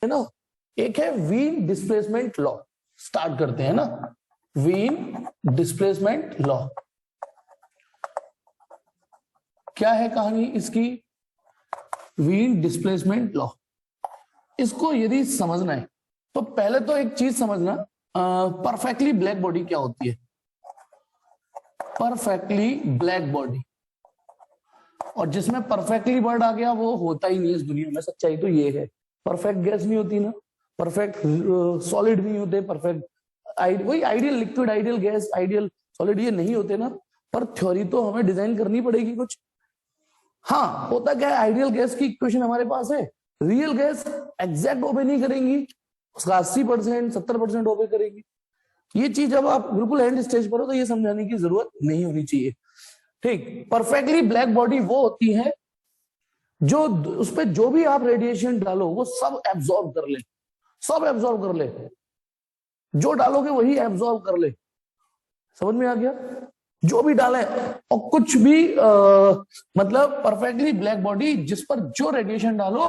है ना। एक है वीन डिस्प्लेसमेंट लॉ, स्टार्ट करते हैं ना। वीन डिस्प्लेसमेंट लॉ क्या है कहानी इसकी? वीन डिस्प्लेसमेंट लॉ, इसको यदि समझना है तो पहले तो एक चीज समझना, परफेक्टली ब्लैक बॉडी क्या होती है। परफेक्टली ब्लैक बॉडी, और जिसमें परफेक्टली वर्ड आ गया वो होता ही नहीं है इस दुनिया में, सच्चाई तो ये है। परफेक्ट गैस नहीं होती ना, परफेक्ट सॉलिड नहीं होते, परफेक्ट वही ideal liquid, ideal gas, ideal solid, ये नहीं होते ना। पर थ्योरी तो हमें डिजाइन करनी पड़ेगी कुछ। हाँ, होता क्या है, आइडियल गैस की इक्वेशन हमारे पास है, रियल गैस एग्जैक्ट ओबे नहीं करेंगी, उसका 80% 70% ओबे करेगी। ये चीज जब आप बिल्कुल एंड स्टेज पर हो तो ये समझाने की जरूरत नहीं होनी चाहिए। ठीक, परफेक्टली ब्लैक बॉडी वो होती है जो उस पर जो भी आप रेडिएशन डालो वो सब एब्जॉर्ब कर ले, सब एब्जॉर्ब कर ले, जो डालोगे वही एब्जॉर्ब कर ले। समझ में आ गया? जो भी डाले और कुछ भी मतलब परफेक्टली ब्लैक बॉडी जिस पर जो रेडिएशन डालो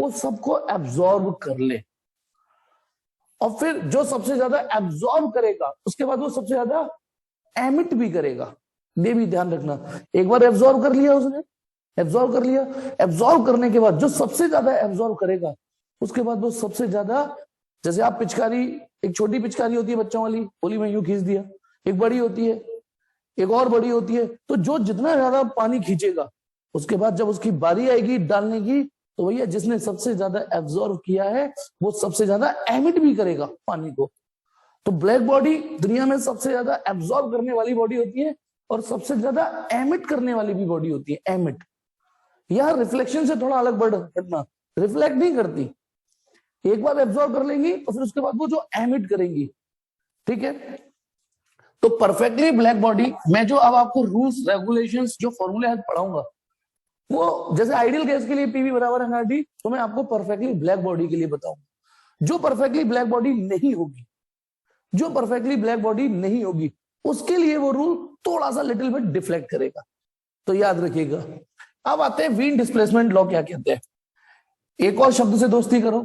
वो सबको एब्जॉर्ब कर ले, और फिर जो सबसे ज्यादा एब्जॉर्ब करेगा उसके बाद वो सबसे ज्यादा एमिट भी करेगा। ये भी ध्यान रखना, एक बार एब्जॉर्ब कर लिया उसने, एब्जॉर्ब कर लिया, एब्जॉर्ब करने के बाद जो सबसे ज्यादा एब्जॉर्ब करेगा उसके बाद वो सबसे ज्यादा, जैसे आप पिचकारी, एक छोटी पिचकारी होती है बच्चों वाली, होली में यूं खींच दिया, एक बड़ी होती है, एक और बड़ी होती है, तो जो जितना ज्यादा पानी खींचेगा उसके बाद जब उसकी बारी आएगी डालने की तो भैया जिसने सबसे ज्यादा एब्जॉर्ब किया है वो सबसे ज्यादा एमिट भी करेगा पानी को। तो ब्लैक बॉडी दुनिया में सबसे ज्यादा एब्जॉर्ब करने वाली बॉडी होती है और सबसे ज्यादा एमिट करने वाली भी बॉडी होती है, एमिट। यह रिफ्लेक्शन से थोड़ा अलग बढ़ हटना, रिफ्लेक्ट नहीं करती, एक बार एब्जॉर्ब कर लेंगी और फिर उसके बाद वो जो एमिट करेंगी। ठीक है, तो परफेक्टली ब्लैक बॉडी मैं जो अब आपको रूल्स रेगुलेशंस जो फॉर्मूले आज पढ़ाऊंगा वो जैसे आइडियल गैस के लिए पीवी बराबर एनआरटी, तो मैं आपको परफेक्टली ब्लैक बॉडी के लिए बताऊंगा। जो परफेक्टली ब्लैक बॉडी नहीं होगी, जो परफेक्टली ब्लैक बॉडी नहीं होगी उसके लिए वो रूल थोड़ा सा लिटिल बिट डिफ्लेक्ट करेगा, तो याद रखिएगा। अब आते हैं वीन डिस्प्लेसमेंट लॉ क्या कहते हैं। एक और शब्द से दोस्ती करो,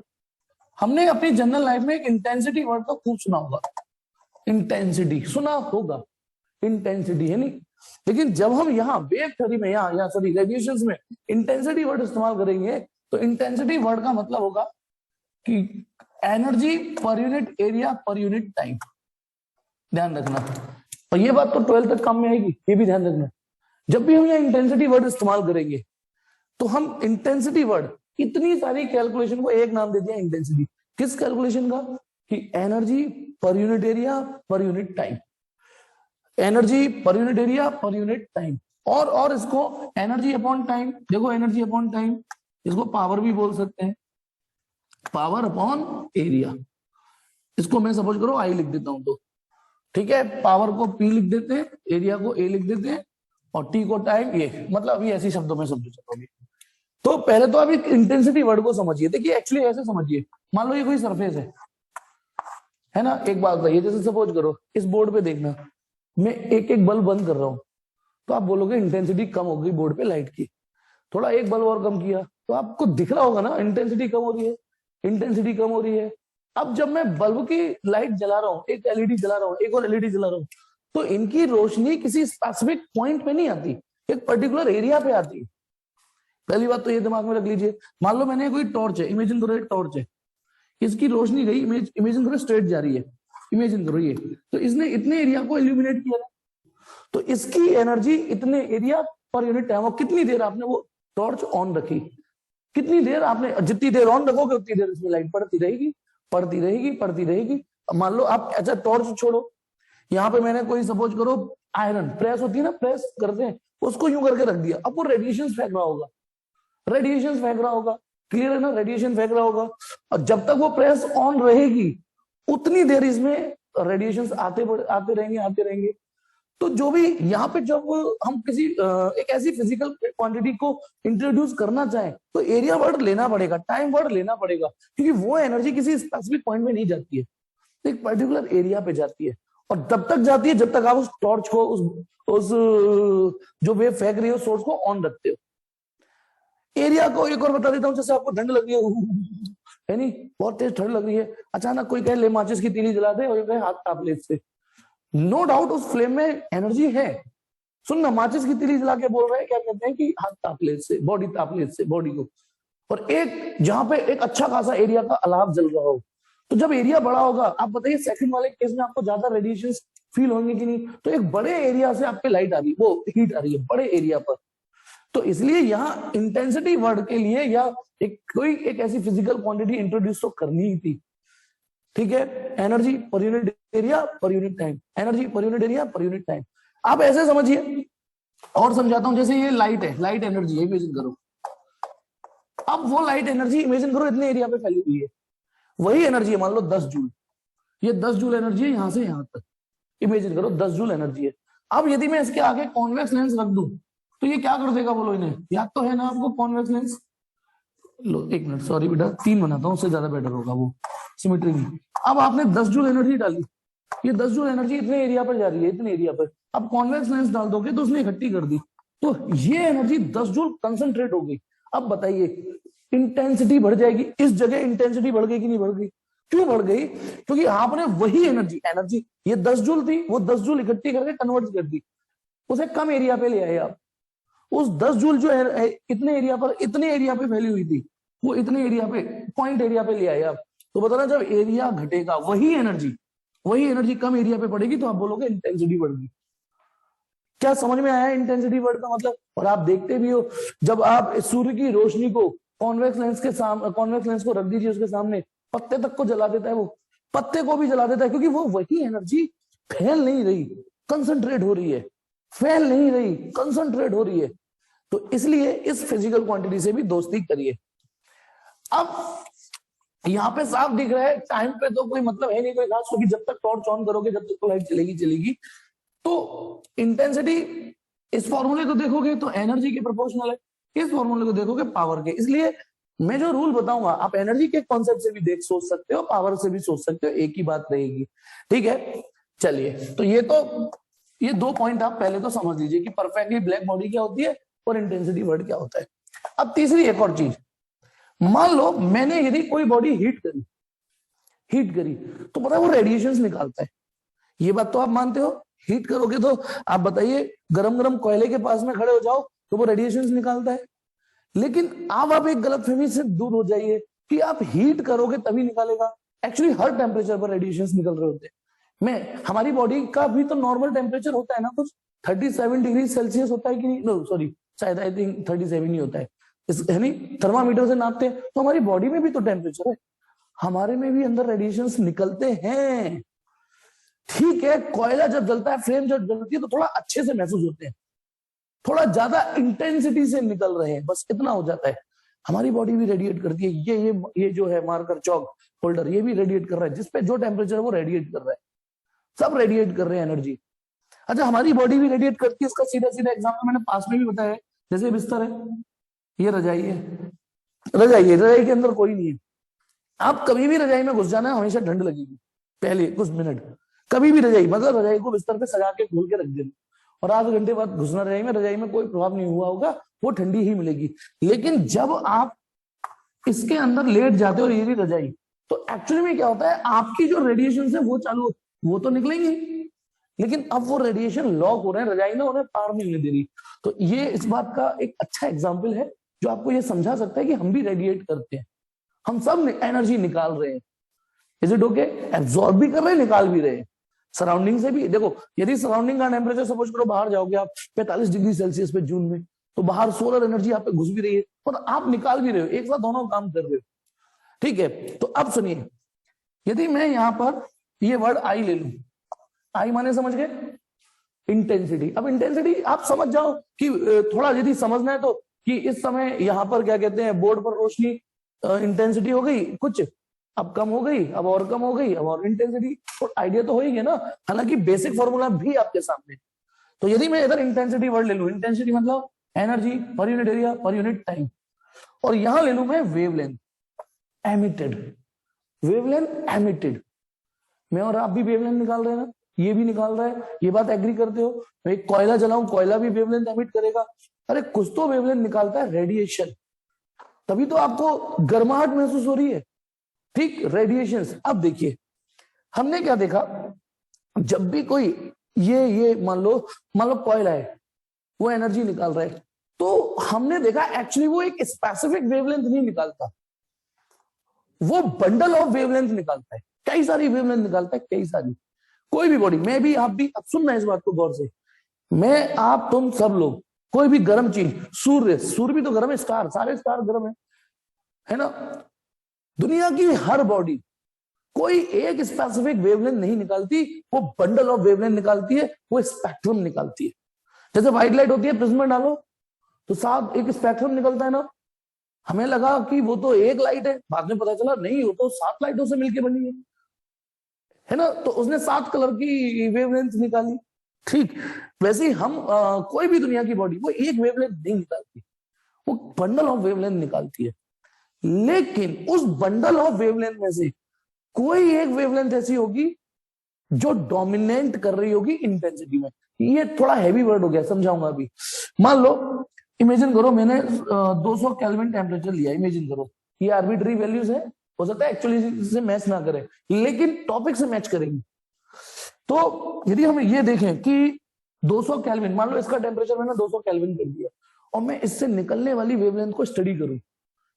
हमने अपनी जनरल लाइफ में एक इंटेंसिटी वर्ड तो खूब सुना होगा, इंटेंसिटी सुना होगा, इंटेंसिटी है नहीं, लेकिन जब हम यहाँ वेव थ्योरी में यहाँ सॉरी रेडिएशंस में इंटेंसिटी वर्ड इस्तेमाल करेंगे तो इंटेंसिटी वर्ड का मतलब होगा कि energy per unit area per unit time. ध्यान रखना, और ये बात तो 12th तक काम में आएगी, ये भी ध्यान रखना। जब भी हम यहाँ इंटेंसिटी वर्ड इस्तेमाल करेंगे तो हम इंटेंसिटी वर्ड, इतनी सारी कैलकुलेशन को एक नाम दे दिया इंटेंसिटी। किस कैलकुलेशन का? कि energy per unit area per unit time, energy per unit area per unit time, और इसको एनर्जी अपॉन टाइम, देखो एनर्जी अपॉन टाइम, इसको पावर भी बोल सकते हैं, पावर अपॉन एरिया। इसको मैं सपोज करो आई लिख देता हूं तो ठीक है, पावर को पी लिख देते हैं, एरिया को ए लिख देते हैं और टी को टाइम, ये मतलब अभी ऐसी शब्दों में समझो चलोगे। तो पहले तो अभी इंटेंसिटी वर्ड को समझिए। देखिए एक्चुअली ऐसे समझिए, मान लो ये कोई सरफेस है ना, एक बात बताइए, जैसे सपोज करो इस बोर्ड पे देखना, मैं एक एक बल्ब बंद कर रहा हूं तो आप बोलोगे इंटेंसिटी कम हो गई बोर्ड पे लाइट की। थोड़ा एक बल्ब और कम किया तो आपको दिख रहा होगा ना इंटेंसिटी कम हो रही है, इंटेंसिटी कम हो रही है। अब जब मैं बल्ब की लाइट जला रहा हूँ, एक एलईडी जला रहा हूँ, एक और एलईडी जला रहा हूँ, तो इनकी रोशनी किसी स्पेसिफिक पॉइंट पे नहीं आती, एक पर्टिकुलर एरिया पे आती है। पहली बात तो ये दिमाग में रख लीजिए। मान लो मैंने कोई टॉर्च है, इमेजिन करो एक टॉर्च है, इसकी रोशनी गई, इमेजिन करो स्ट्रेट जा रही है, इमेजिन करो ये, तो इसने इतने एरिया को इल्यूमिनेट किया ना, तो इसकी एनर्जी इतने एरिया पर यूनिट टाइम। कितनी देर आपने वो टॉर्च ऑन रखी, कितनी देर आपने, जितनी देर ऑन रखोगे उतनी देर इसमें लाइट पड़ती रहेगी, पड़ती रहेगी, पड़ती रहेगी। मान लो आप, अच्छा टॉर्च छोड़ो, यहाँ पे मैंने कोई सपोज करो आयरन प्रेस होती है ना, प्रेस करते हैं, उसको यूं करके रख दिया, अब वो रेडिएशन फेंक रहा होगा, रेडिएशन फेंक रहा होगा, क्लियर है ना, रेडिएशन फेंक रहा होगा। और जब तक वो प्रेस ऑन रहेगी उतनी देर इसमें रेडिएशन आते रहेंगे, आते रहेंगे। तो जो भी यहाँ पे जब हम किसी एक ऐसी फिजिकल क्वांटिटी को इंट्रोड्यूस करना चाहें तो एरिया वर्ड लेना पड़ेगा, टाइम वर्ड लेना पड़ेगा, क्योंकि वो एनर्जी किसी स्पेसिफिक पॉइंट में नहीं जाती है, एक पर्टिकुलर एरिया पे जाती है, और तब तक जाती है जब तक आप उस टॉर्च को, उस जो वेव फेंक रही है सोर्स को ऑन रखते हो। एरिया को एक और बता देता हूं, जैसे आपको ठंड लग रही है, है नहीं, बहुत तेज ठंड लग रही है, अचानक कोई कहे ले माचिस की तीली जला दे और कहे हाथ ताप ले इससे, नो डाउट उस फ्लेम में एनर्जी है। सुनना, माचिस की तीली जला के बोल रहे हैं, क्या कहते हैं कि हाथ ताप ले इससे, बॉडी ताप ले इससे, बॉडी को। और एक जहां पे एक अच्छा खासा एरिया का अलाव जल रहा हो, तो जब एरिया बड़ा होगा, आप बताइए सेकंड वाले केस में आपको ज्यादा रेडिएशन फील होंगे कि नहीं? तो एक बड़े एरिया से आपके लाइट आ रही है, वो हीट आ रही है बड़े एरिया पर। तो इसलिए यहाँ इंटेंसिटी वर्ड के लिए या कोई एक ऐसी फिजिकल क्वांटिटी इंट्रोड्यूस तो करनी ही थी, ठीक है? Energy per unit area per unit time, energy per unit area per unit time. आप ऐसे समझिए, और समझाता हूं, जैसे ये लाइट है, लाइट एनर्जी है, इमेजिन करो। अब वो लाइट एनर्जी इमेजिन करो इतने एरिया पे फैली हुई है, वही एनर्जी है मान लो 10 जूल, ये 10 जूल एनर्जी है यहां से यहां तक, इमेजिन करो 10 जूल एनर्जी है। अब यदि मैं इसके आगे कॉन्वेक्स लेंस रख दूं तो ये क्या कर देगा बोलो? इन्हें याद तो है ना आपको कॉन्वेक्स लेंस? लो एक मिनट, सॉरी बेटा, 3 बनाता हूं, उससे ज्यादा बेटर होगा वो सिमेट्री में। अब आपने 10 जूल एनर्जी डाली, ये 10 जूल एनर्जी इतने एरिया पर जा रही है, इतने एरिया पर। अब कॉन्वेक्स लेंस डाल दोगे तो उसने इकट्ठी कर दी, तो ये एनर्जी 10 जूल कंसंट्रेट हो गई। अब बताइए इंटेंसिटी बढ़ जाएगी, इस जगह इंटेंसिटी बढ़ गई कि नहीं बढ़ गई? क्यों बढ़ गई? क्योंकि आपने वही एनर्जी ये 10 जूल थी, वो 10 जूल इकट्ठी करके कन्वर्ट कर दी, उसे कम एरिया पे ले आए आप। उस 10 जूल जो है इतने एरिया पे फैली हुई थी, वो इतने एरिया पे, पॉइंट एरिया पे ले आए आप। तो बताना, जब एरिया घटेगा वही एनर्जी कम एरिया पे पड़ेगी, तो आप बोलोगे इंटेंसिटी बढ़ गई। क्या समझ में आया इंटेंसिटी वर्ड का मतलब? और आप देखते भी हो, जब आप सूर्य की रोशनी को कॉन्वेक्स लेंस को रख दीजिए उसके सामने, पत्ते तक को जला देता है, वो पत्ते को भी जला देता है, क्योंकि वो वही एनर्जी फैल नहीं रही, कंसंट्रेट हो रही है, फैल नहीं रही, कंसंट्रेट हो रही है। तो इसलिए इस फिजिकल क्वांटिटी से भी दोस्ती करिए। अब यहाँ पे साफ दिख रहा है, टाइम पे तो कोई मतलब है नहीं कोई खास, क्योंकि जब तक टॉर्च ऑन करोगे, जब तक लाइट चलेगी। तो इंटेंसिटी इस फॉर्मूले को देखोगे तो एनर्जी के प्रोपोर्शनल है, इस फॉर्मूले को देखोगे पावर के। इसलिए मैं जो रूल बताऊंगा, आप एनर्जी के कॉन्सेप्ट से भी सोच सकते हो, पावर से भी सोच सकते हो, एक ही बात रहेगी, ठीक है? चलिए, तो ये 2 पॉइंट आप पहले तो समझ लीजिए कि परफेक्टली ब्लैक बॉडी क्या होती है और इंटेंसिटी वर्ड क्या होता है। अब तीसरी एक और चीज, मान लो मैंने यदि कोई बॉडी हीट करी तो पता है वो रेडिएशंस निकालता है, ये बात तो आप मानते हो? हीट करोगे तो आप बताइए, गरम कोयले के पास में खड़े हो जाओ तो वो रेडिएशंस निकालता है। लेकिन आप एक गलतफहमी से दूर हो जाइए कि आप हीट करोगे तभी निकालेगा। एक्चुअली हर टेम्परेचर पर रेडिएशंस निकल रहे होते हैं। हमारी बॉडी का भी तो नॉर्मल टेम्परेचर होता है ना, कुछ 37 डिग्री सेल्सियस होता है कि नहीं? नो सॉरी, शायद आई थिंक 37 ही होता है, है नहीं? थर्मामीटर से नापते हैं तो हमारी बॉडी में भी तो टेम्परेचर है, हमारे में भी अंदर रेडिएशंस निकलते हैं। ठीक है, कोयला जब जलता है, फ्लेम जब जलती है तो थोड़ा अच्छे से महसूस होते हैं, थोड़ा ज्यादा इंटेंसिटी से निकल रहे हैं, बस इतना हो जाता है। हमारी बॉडी भी रेडिएट करती है, ये जो है मार्कर चौक होल्डर, ये भी रेडिएट कर रहा है, जिसपे जो टेम्परेचर है वो रेडिएट कर रहा है, सब रेडिएट कर रहे हैं एनर्जी। अच्छा, हमारी बॉडी भी रेडिएट करती है, इसका सीधा एग्जाम्पल मैंने पास में भी बताया है। जैसे बिस्तर है, ये रजाई है, रजाई के अंदर कोई नहीं है, आप कभी भी रजाई में घुस जाना, हमेशा ठंड लगेगी पहले कुछ मिनट, कभी भी रजाई, मतलब रजाई को बिस्तर पे सजा के खोल के रख देना और आधे घंटे बाद घुसना रजाई में कोई प्रभाव नहीं हुआ होगा, वो ठंडी ही मिलेगी। लेकिन जब आप इसके अंदर लेट जाते हो, ये रजाई, तो एक्चुअली में क्या होता है, आपकी जो रेडिएशन है वो तो निकलेंगे, लेकिन अब वो रेडिएशन लॉक हो रहे हैं, रजाई में उन्हें पार नहीं होने दे रही। तो ये इस बात का एक अच्छा एग्जाम्पल है जो आपको ये समझा सकता है कि हम भी रेडिएट करते हैं, हम सब एनर्जी निकाल रहे हैं। Is it okay? एब्जॉर्ब भी कर रहे हैं, निकाल भी रहे हैं सराउंडिंग से भी। देखो, यदि सराउंडिंग का टेम्परेचर सपोज करो, बाहर जाओगे आप 45 डिग्री सेल्सियस पे जून में, तो बाहर सोलर एनर्जी आप पे घुस भी रही है और आप निकाल भी रहे हो, एक साथ दोनों काम कर रहे हो, ठीक है? तो अब सुनिए, यदि मैं यहां पर ये वर्ड आई ले लूं, आई माने समझ गए इंटेंसिटी। अब इंटेंसिटी आप समझ जाओ कि थोड़ा यदि समझना है तो, कि इस समय यहां पर क्या कहते हैं, बोर्ड पर रोशनी इंटेंसिटी हो गई कुछ, अब कम हो गई, अब और कम हो गई, अब और इंटेंसिटी, तो आइडिया तो हो ही गया ना। हालांकि बेसिक फॉर्मूला भी आपके सामने। तो यदि मैं इधर इंटेंसिटी वर्ड ले लूं, इंटेंसिटी मतलब energy per unit area per unit time, और यहां ले लूं मैं वेवलेंथ एमिटेड, मैं और आप भी वेवलेंथ निकाल रहे हैं ना, ये भी निकाल रहा है, ये बात एग्री करते हो? मैं एक कोयला जलाऊं, कोयला भी वेवलेंथ एमिट करेगा, अरे कुछ तो वेवलेंथ निकालता है, रेडिएशन, तभी तो आपको गर्माहट महसूस हो रही है। ठीक, रेडिएशंस। अब देखिए हमने क्या देखा, जब भी कोई ये मान लो कोयला है, वो एनर्जी निकाल रहा है, तो हमने देखा एक्चुअली वो एक स्पेसिफिक वेवलेंथ नहीं निकालता, वो बंडल ऑफ वेवलेंथ निकालता है, कई सारी वेवलेंथ निकालता है, कई सारी। कोई भी बॉडी, मैं भी, आप भी, अब सुनना है इस बात को गौर से, मैं, आप, तुम सब लोग, कोई भी गर्म चीज, सूर्य भी तो गर्म है, स्टार, सारे स्टार गर्म है ना। दुनिया की हर बॉडी कोई एक स्पेसिफिक वेवलेंथ नहीं निकालती, वो बंडल ऑफ वेवलेंथ निकालती है, वो स्पेक्ट्रम निकालती है। जैसे व्हाइट लाइट होती है, प्रिज्म में डालो तो साथ एक स्पेक्ट्रम निकलता है ना। हमें लगा कि वो तो एक लाइट है, बाद में पता चला नहीं, वो तो 7 लाइटों से मिलकर बनी है ना। तो उसने 7 कलर की वेवलेंथ निकाली। ठीक वैसे ही हम कोई भी दुनिया की बॉडी वो एक वेवलेंथ नहीं निकालती, वो बंडल ऑफ वेवलेंथ निकालती है। लेकिन उस बंडल ऑफ वेवलेंथ में से कोई एक वेवलेंथ ऐसी होगी जो डोमिनेट कर रही होगी इंटेंसिटी में। ये थोड़ा हैवी वर्ड हो गया, समझाऊंगा अभी। मान लो, इमेजिन करो मैंने 200 केल्विन टेम्परेचर लिया, इमेजिन करो, ये आर्बिट्री वैल्यूज है, हो सकता है एक्चुअली से मैच ना करे, लेकिन टॉपिक से मैच करेंगे। तो यदि हम ये देखें कि 200 केल्विन, मान लो इसका टेम्परेचर मैंने 200 केल्विन कर दिया, और मैं इससे निकलने वाली वेवलेंथ को स्टडी करूं,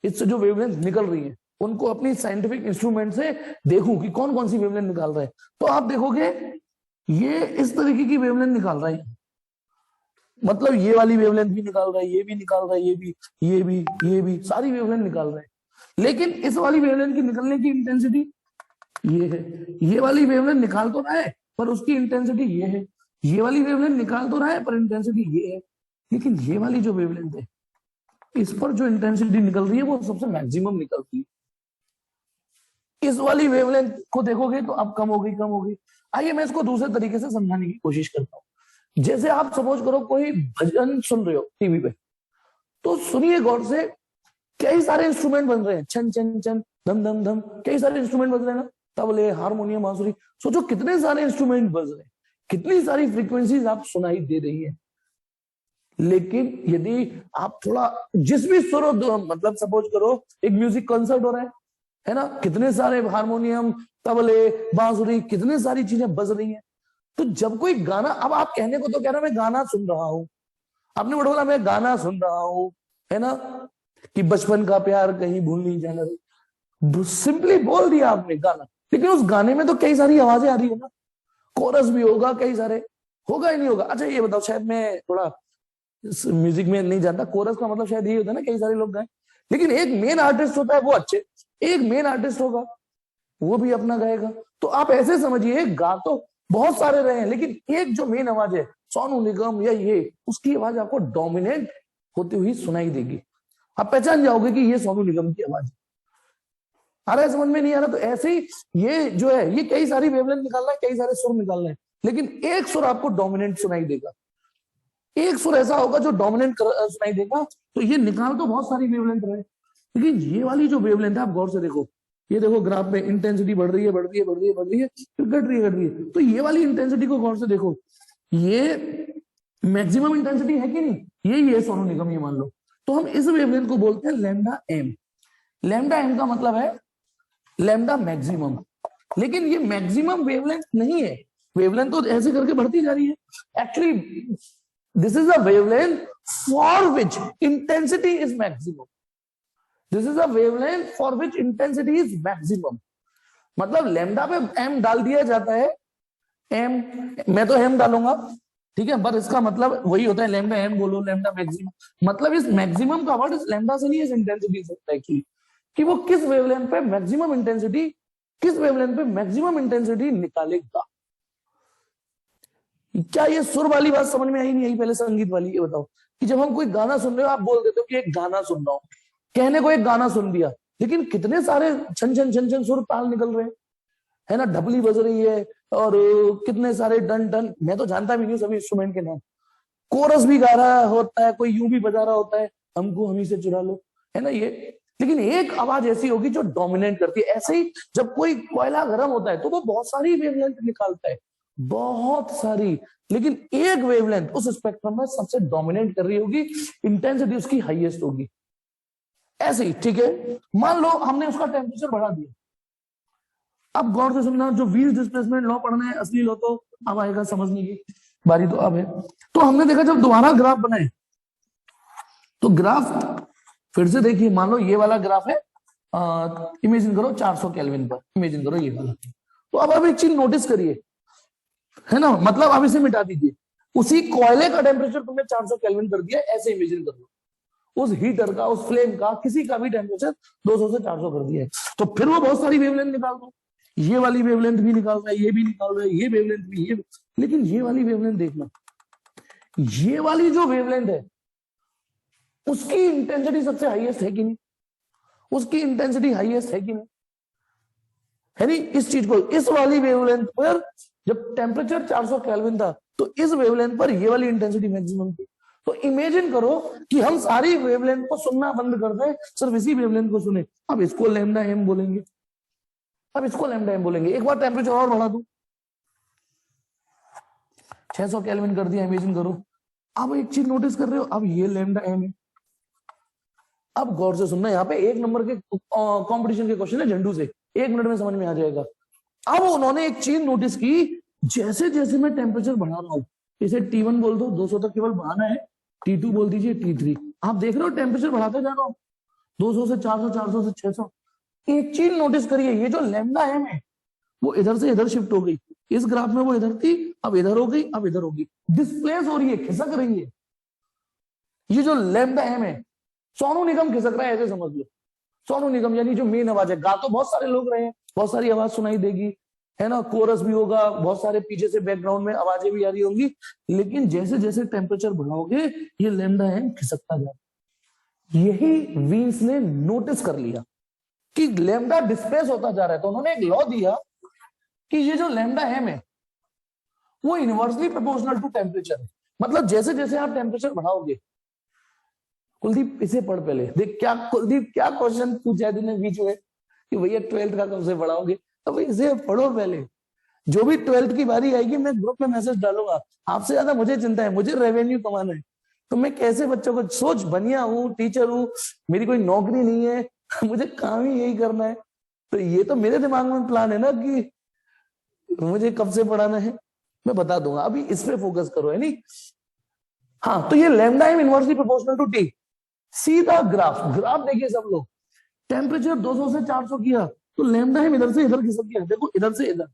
इससे जो वेवलेंथ निकल रही है उनको अपनी साइंटिफिक इंस्ट्रूमेंट से देखूं कि कौन कौन सी वेवलेंथ निकाल रहे हैं, तो आप देखोगे ये इस तरीके की वेवलेंथ निकाल रहे हैं। मतलब ये वाली वेवलेंथ भी निकाल रहा है, ये भी निकाल रहा है, ये भी सारी वेवलेंथ निकाल रहे हैं। लेकिन इस वाली वेवलेंथ की निकलने की इंटेंसिटी ये है, ये वाली वेवलेंथ निकाल तो रहा है पर उसकी इंटेंसिटी ये है, ये वाली वेवलेंथ निकाल तो रहा है पर इंटेंसिटी ये है। लेकिन ये वाली जो वेवलेंथ है, इस पर जो इंटेंसिटी निकल रही है वो सबसे मैक्सिमम निकलती है। इस वाली वेवलेंथ को देखोगे तो अब कम हो गई, कम हो गई। आइए मैं इसको दूसरे तरीके से समझाने की कोशिश करता हूं। जैसे आप सपोज करो कोई भजन सुन रहे हो टीवी पे, तो सुनिए गौर से, कई सारे इंस्ट्रूमेंट बन रहे हैं, छन छन छन, धम धम धम, कई सारे इंस्ट्रूमेंट बज रहे हैं ना, तबले, हारमोनियम, बांसुरी। सोचो कितने सारे इंस्ट्रूमेंट बज रहे हैं, कितनी सारी फ्रीक्वेंसीज आप सुनाई दे रही है। लेकिन यदि आप थोड़ा जिस भी सुर, मतलब सपोज करो एक म्यूजिक कॉन्सर्ट हो रहा है ना, कितने सारे हारमोनियम, तबले, बांसुरी, कितने सारी चीजें बज रही हैं। तो जब कोई गाना, अब आप कहने को तो कह रहे मैं गाना सुन रहा हूं, आपने बोला मैं गाना सुन रहा हूं, है ना, कि बचपन का प्यार कहीं भूल नहीं जाना, सिंपली बोल दिया आपने गाना। लेकिन उस गाने में तो कई सारी आवाजें आ रही है ना, कोरस भी होगा, कई सारे होगा ही नहीं होगा। अच्छा ये बताओ, शायद मैं थोड़ा म्यूजिक में नहीं जानता, कोरस का मतलब शायद ये होता है ना, कई सारे लोग गाए, लेकिन एक मेन आर्टिस्ट होता है वो अच्छे, एक मेन आर्टिस्ट होगा वो भी अपना गाएगा। तो आप ऐसे समझिए, गा तो बहुत सारे रहे हैं, लेकिन एक जो मेन आवाज है, सोनू निगम या ये, उसकी आवाज आपको डोमिनेट होती हुई सुनाई देगी, आप पहचान जाओगे कि ये सोनू निगम की आवाज। आ रहा है समझ में? नहीं आ रहा? तो ऐसे ही ये जो है, ये कई सारी वेवलेंथ निकाल रहा है, कई सारे सुर निकाल रहे हैं, लेकिन एक सुर आपको डोमिनेंट सुनाई देगा, एक सुर ऐसा होगा जो डोमिनेंट सुनाई देगा। तो ये निकाल तो बहुत सारी वेवलेंथ रहे, लेकिन ये वाली जो वेवलेंथ है, आप गौर से देखो, ये देखो ग्राफ में इंटेंसिटी बढ़ रही है, बढ़ रही है, बढ़ रही है, बढ़ रही है, फिर घट रही है, घट रही है। तो ये वाली इंटेंसिटी को गौर से देखो, ये मैक्सिमम इंटेंसिटी है कि नहीं, ये सोनू निगम, ये मान लो। तो हम इस वेवलेंथ को बोलते हैं लैम्डा एम। लैम्डा एम का मतलब है लैम्डा मैक्सिमम। लेकिन ये मैक्सिमम वेवलेंथ नहीं है, वेवलेंथ तो ऐसे करके बढ़ती जा रही है। Actually this is a wavelength for which intensity is maximum. This is a wavelength for which intensity is maximum. मतलब लैम्डा पे एम डाल दिया जाता है, एम, मैं तो एम डालूंगा, ठीक है, पर इसका मतलब वही होता है, लैम्डा एम बोलो, लैम्डा मैक्सिमम। मतलब इस मैक्सिमम का वर्ड इस लैम्डा से नहीं, इस इंटेंसिटी से होता है कि वो किस वेवलेंथ पे मैक्सिमम इंटेंसिटी, किस वेवलेंथ पे मैक्सिमम इंटेंसिटी निकालेगा। क्या ये सुर वाली बात समझ में आई नहीं आई? पहले संगीत वाली ये बताओ, कि जब हम कोई गाना सुन रहे हो, आप बोल देते हो कि एक गाना सुन रहा हूं, कहने को एक गाना सुन दिया, लेकिन कितने सारे छन छन छन छन सुर ताल निकल रहे हैं, है ना, ढपली बज रही है, और कितने सारे डन डन, मैं तो जानता भी नहीं सभी इंस्ट्रूमेंट के नाम। कोरस भी गा रहा होता है, कोई यूं भी बजा रहा होता है, हमको हमी से चुरा लो, है ना ये। लेकिन एक आवाज ऐसी होगी जो डोमिनेट करती है। ऐसे ही जब कोई कोयला गर्म होता है तो वो बहुत सारी वेवलेंथ निकालता है, बहुत सारी, लेकिन एक वेवलेंथ उस स्पेक्ट्रम में सबसे डोमिनेट कर रही होगी, इंटेंसिटी उसकी हाईएस्ट होगी। ऐसे ही, ठीक है, मान लो हमने उसका टेम्परेचर बढ़ा दिया, अब गौर से सुनना, जो व्हील डिस्प्लेसमेंट लॉ पढ़ना है, असली लॉ तो अब आएगा समझने की बारी, तो अब है। तो हमने देखा जब दोबारा ग्राफ बनाए तो ग्राफ फिर से देखिए, मान लो ये वाला ग्राफ है, इमेजिन करो 400 केल्विन पर, इमेजिन करो ये वाला। तो अब एक चीज नोटिस करिए, है ना, मतलब अब इसे मिटा दीजिए, उसी कोयले का टेम्परेचर तुमने 400 केल्विन कर दिया, ऐसे इमेजिन कर लो, उस हीटर का, उस फ्लेम का, किसी का भी टेम्परेचर 200 से 400 कर दिया है। तो फिर वो बहुत सारी वेवलेंथ निकाल दो, ये वाली वेवलेंथ भी निकाल रहा है, ये भी निकाल रहा है, ये वेवलेंथ भी, ये, लेकिन ये वाली वेवलेंथ देखना, ये वाली जो वेवलेंथ है उसकी इंटेंसिटी सबसे हाईएस्ट है कि नहीं, उसकी इंटेंसिटी हाईएस्ट है कि नहीं, है नहीं। इस चीज को, इस वाली वेवलेंथ पर जब टेम्परेचर 400 केल्विन था तो इस वेवलेंथ पर ये वाली इंटेंसिटी मैक्सिमम थी। तो इमेजिन करो कि हम सारी वेवलेंथ को सुनना बंद कर दें, सिर्फ इसी वेवलेंथ को सुने। अब इसको लैम्डा एम बोलेंगे, अब इसको लैम्डा एम बोलेंगे। एक बार टेम्परेचर और बढ़ा दूं, 600 केल्विन कर दिया, इमेजिन करो। अब एक चीज नोटिस कर रहे हो, अब ये लैम्डा एम है। अब गौर से सुनना, यहाँ पे 1 नंबर के कंपटीशन के क्वेश्चन है झंडू से, 1 मिनट में समझ में आ जाएगा। अब उन्होंने एक चीज नोटिस की, जैसे जैसे मैं टेम्परेचर बढ़ा रहा हूं, इसे T1 बोल दो, 200 तक केवल बढ़ाना है, T2 बोल दीजिए, T3, आप देख रहे हो टेम्परेचर बढ़ाते जा रहा हूं, 200 से 400, 400 से 600। एक चीज नोटिस करिए, ये जो लैम्डा एम है वो इधर से इधर शिफ्ट हो गई, इस ग्राफ में वो इधर थी, अब इधर हो गई, अब इधर होगी, डिस्प्लेस हो रही है, खिसक रही है। ये जो लैम्डा एम है, सोनू निगम खिसक रहा है, ऐसे समझ लो। सोनू निगम यानी जो मेन आवाज है, गा तो बहुत सारे लोग रहे हैं, बहुत सारी आवाज सुनाई देगी, है ना, कोरस भी होगा, बहुत सारे पीछे से बैकग्राउंड में आवाजें भी आ रही होंगी, लेकिन जैसे जैसे टेम्परेचर बढ़ाओगे ये लैम्डा एम खिसकता जाए। यही वीन्स ने नोटिस कर लिया कि लैम्डा डिस्प्लेस होता जा रहा है, तो उन्होंने एक लॉ दिया कि ये जो लैम्डा एम है वो इनवर्सली प्रोपोर्शनल टू टेम्परेचर है। मतलब जैसे जैसे आप टेम्परेचर बढ़ाओगे, कुलदीप इसे पढ़ पहले, देख क्या कुलदीप क्या क्वेश्चन पूछा है तूने बीच में कि भैया 12th का कब से पढ़ाओगे, तो इसे पढ़ो पहले। जो भी 12th की बारी आएगी मैं ग्रुप में मैसेज डालूंगा, आपसे ज्यादा मुझे चिंता है, मुझे रेवेन्यू कमाना है। तो मैं कैसे बच्चों को, सोच बनिया हूँ, टीचर हूँ, मेरी कोई नौकरी नहीं है, मुझे काम ही यही करना है। तो ये तो मेरे दिमाग में प्लान है ना कि मुझे कब से पढ़ाना है, मैं बता दूंगा, अभी इस पे फोकस करो, है नहीं। हाँ, तो ये lambda m inversely proportional to T. सीधा ग्राफ, ग्राफ देखिए सब लोग, टेम्परेचर 200 से 400 किया तो लैम्डा एम इधर से इधर खिसक गया, देखो इधर से इधर।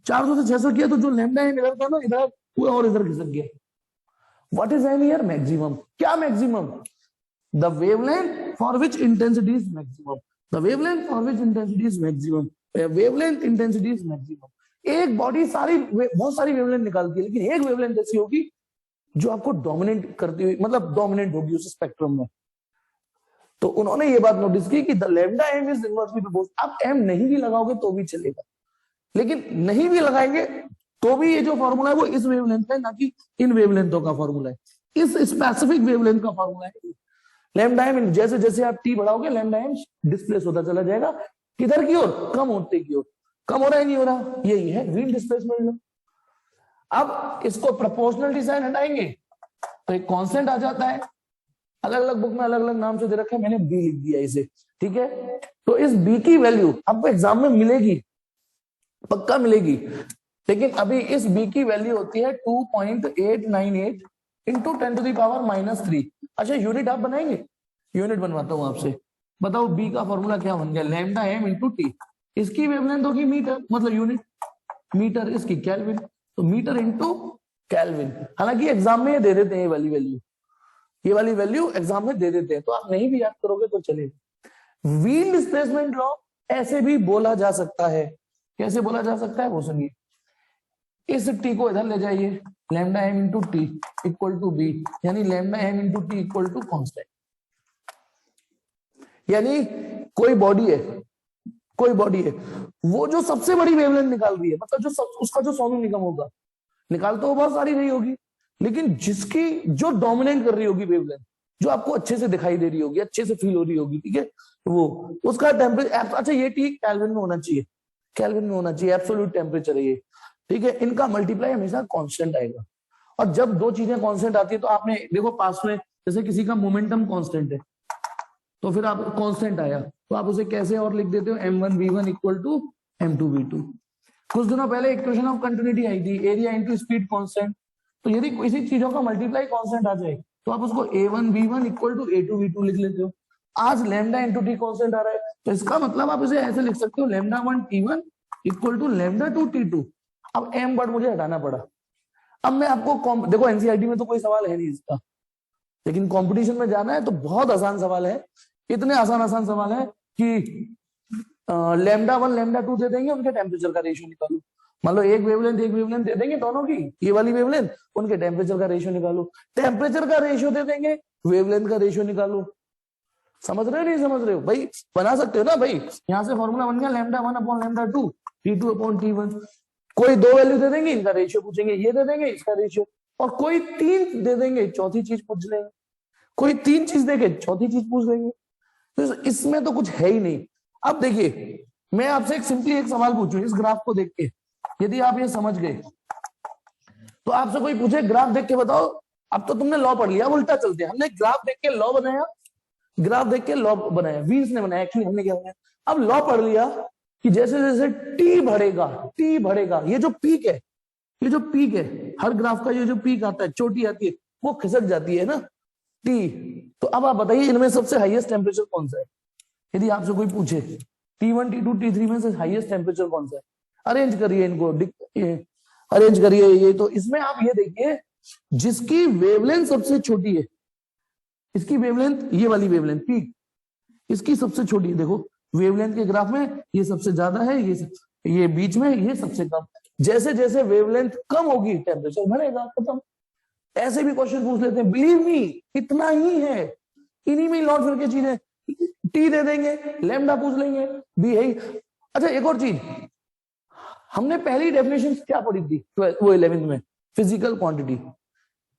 400 से 600 किया तो जो लैम्डा एम इधर था ना, इधर पूरा और इधर खिसक गया। What is M here? Maximum. क्या maximum? The wavelength for which intensity is maximum, the wavelength for which intensity is maximum, wavelength intensity is maximum. एक बॉडी सारी बहुत सारी वेवलेंथ निकालती है, लेकिन एक वेवलेंथ ऐसी होगी जो आपको डोमिनेट करती हुई, मतलब डोमिनेट होगी उस स्पेक्ट्रम में। तो उन्होंने ये बात नोटिस की कि the lambda m is inversely proportional. आप एम नहीं भी लगाओगे तो भी चलेगा, लेकिन नहीं भी लगाएंगे तो भी ये जो फॉर्मूला है वो इस वेवलेंथ का है, ना कि इन वेवलेंथों का फॉर्मूला है, इस स्पेसिफिक वेवलेंथ का फॉर्मूला है। लैम्डा एम, जैसे जैसे आप टी बढ़ाओगे लैम्डा एम डिस्प्लेस होता चला जाएगा, किधर की ओर? कम होते की ओर। कम हो रहा है, नहीं हो रहा, यही है व्हील डिस्प्लेसमेंट। अब इसको प्रोपोर्शनलिटी साइन हटाएंगे तो एक कांस्टेंट आ जाता है, अलग अलग बुक में अलग अलग नाम से दे रखा है, मैंने बी लिख दिया इसे, ठीक है। तो इस बी की वैल्यू आपको एग्जाम में मिलेगी, पक्का मिलेगी, लेकिन अभी इस बी की वैल्यू होती है 2.898 इंटू 10⁻³ अच्छा, यूनिट आप बनाएंगे? यूनिट बनवाता हूं आपसे, बताओ बी का फॉर्मूला क्या बन गया? Lambda M into T. इसकी वेवलेंथ होगी मीटर, मतलब यूनिट मीटर, इसकी केल्विन, तो मीटर इंटू केल्विन। हालांकि एग्जाम में ये दे देते हैं, ये वाली वैल्यू एग्जाम में दे देते हैं, तो आप नहीं भी याद करोगे तो चलेगा। व्हील डिस्प्लेसमेंट लॉ ऐसे भी बोला जा सकता है, कैसे बोला जा सकता है वो सुनिए। इस टी को इधर ले जाइए, lambda M into T equal to B, यानी lambda M into T equal to constant. यानी कोई बॉडी है, वो जो सबसे बड़ी वेवलेंथ निकाल रही है, मतलब जो उसका जो सोनू निगम होगा, निकाल तो वो बहुत सारी नहीं होगी, लेकिन जिसकी जो डोमिनेट कर रही होगी वेवलेंथ, जो आपको अच्छे से दिखाई दे रही होगी, अच्छे से फील हो रही होगी, ठीक है, वो उसका टेम्परेचर, अच्छा ये टी केल्विन में होना चाहिए, केल्विन में होना चाहिए, एब्सोल्यूट टेम्परेचर है ये, ठीक है। इनका मल्टीप्लाई हमेशा कांस्टेंट आएगा, और जब दो चीजें कांस्टेंट आती है तो आपने देखो पास में, जैसे किसी का मोमेंटम कांस्टेंट है तो फिर आप कांस्टेंट आया, तो आप उसे कैसे और लिख देते हो, m1v1 इक्वल टू m2v2। कुछ दिनों पहले इक्वेशन ऑफ कंटिन्यूटी आई थी, एरिया इंटू स्पीड कांस्टेंट। तो यदि किसी चीजों का मल्टीप्लाई कांस्टेंट आ जाए तो आप उसको a1v1 इक्वल टू a2v2 लिख लेते हो। आज लैम्डा इंटू टी कांस्टेंट आ रहा है, तो इसका मतलब आप इसे ऐसे लिख सकते हो λ1 t1 इक्वल टू λ2 t2। अब m वर्ड मुझे हटाना पड़ा। अब मैं आपको देखो एनसीईआरटी में तो कोई सवाल है नहीं इसका, लेकिन कंपटीशन में जाना है तो बहुत आसान सवाल है। इतने आसान सवाल है कि λ1 λ2 दे देंगे, उनके टेम्परेचर का रेशियो निकालो। मान लो एक वेवलेंथ दे देंगे दोनों की, ये वाली वेवलेंथ, उनके टेम्परेचर का रेशियो निकालो। टेम्परेचर का रेशियो दे देंगे, वेवलेंथ का रेशियो निकालो। समझ रहे हो नहीं समझ रहे हो भाई? बना सकते हो ना भाई, यहां से फॉर्मूला बन गया λ1 अपॉन λ2 t2 अपॉन t1। कोई दो वैल्यू दे देंगे, इनका रेशियो पूछेंगे, ये दे देंगे इसका रेशियो, और कोई तीन दे देंगे, चौथी चीज पूछ लेंगे। कोई तीन चीज देंगे, चौथी चीज पूछ लेंगे। तो इसमें तो कुछ है ही नहीं। अब देखिए, मैं आपसे सिंपली एक सवाल पूछूं इस ग्राफ को देख के, यदि आप ये समझ गए तो आपसे कोई पूछे ग्राफ देख के बताओ, अब तो तुमने लॉ पढ़ लिया, उल्टा चलते हैं। हमने ग्राफ देख के लॉ बनाया, ग्राफ देख के लॉ बनाया, वीन्स ने बनाया, एक्चुअली हमने क्या बनाया, अब लॉ पढ़ लिया कि जैसे जैसे टी बढ़ेगा, ये जो पीक है, हर ग्राफ का ये जो पीक आता है, चोटी आती है, वो खिसक जाती है ना टी। तो अब आप बताइए इनमें सबसे हाईएस्ट टेम्परेचर कौन सा है? यदि आपसे कोई पूछे T1 T2 T3 में से हाईएस्ट टेम्परेचर कौन सा है, अरेंज करिए इनको, अरेंज करिए ये। तो इसमें आप ये देखिए, जिसकी वेवलेंथ सबसे छोटी है, इसकी वेवलेंथ, ये वाली वेवलेंथ पीक, इसकी सबसे छोटी है। देखो वेवलेंथ के ग्राफ में ये सबसे ज्यादा है, ये बीच में, ये सबसे कम। जैसे जैसे वेवलेंथ कम होगी टेम्परेचर बढ़ेगा, खत्म। ऐसे भी क्वेश्चन पूछ लेते हैं, बिलीव मी इतना ही है, इन्हीं में लौट फिर के चीजें, टी दे देंगे, लैम्डा पूछ लेंगे, बी है। अच्छा एक और चीज, हमने पहली डेफिनेशन क्या पढ़ी थी वो 11th में, physical quantity,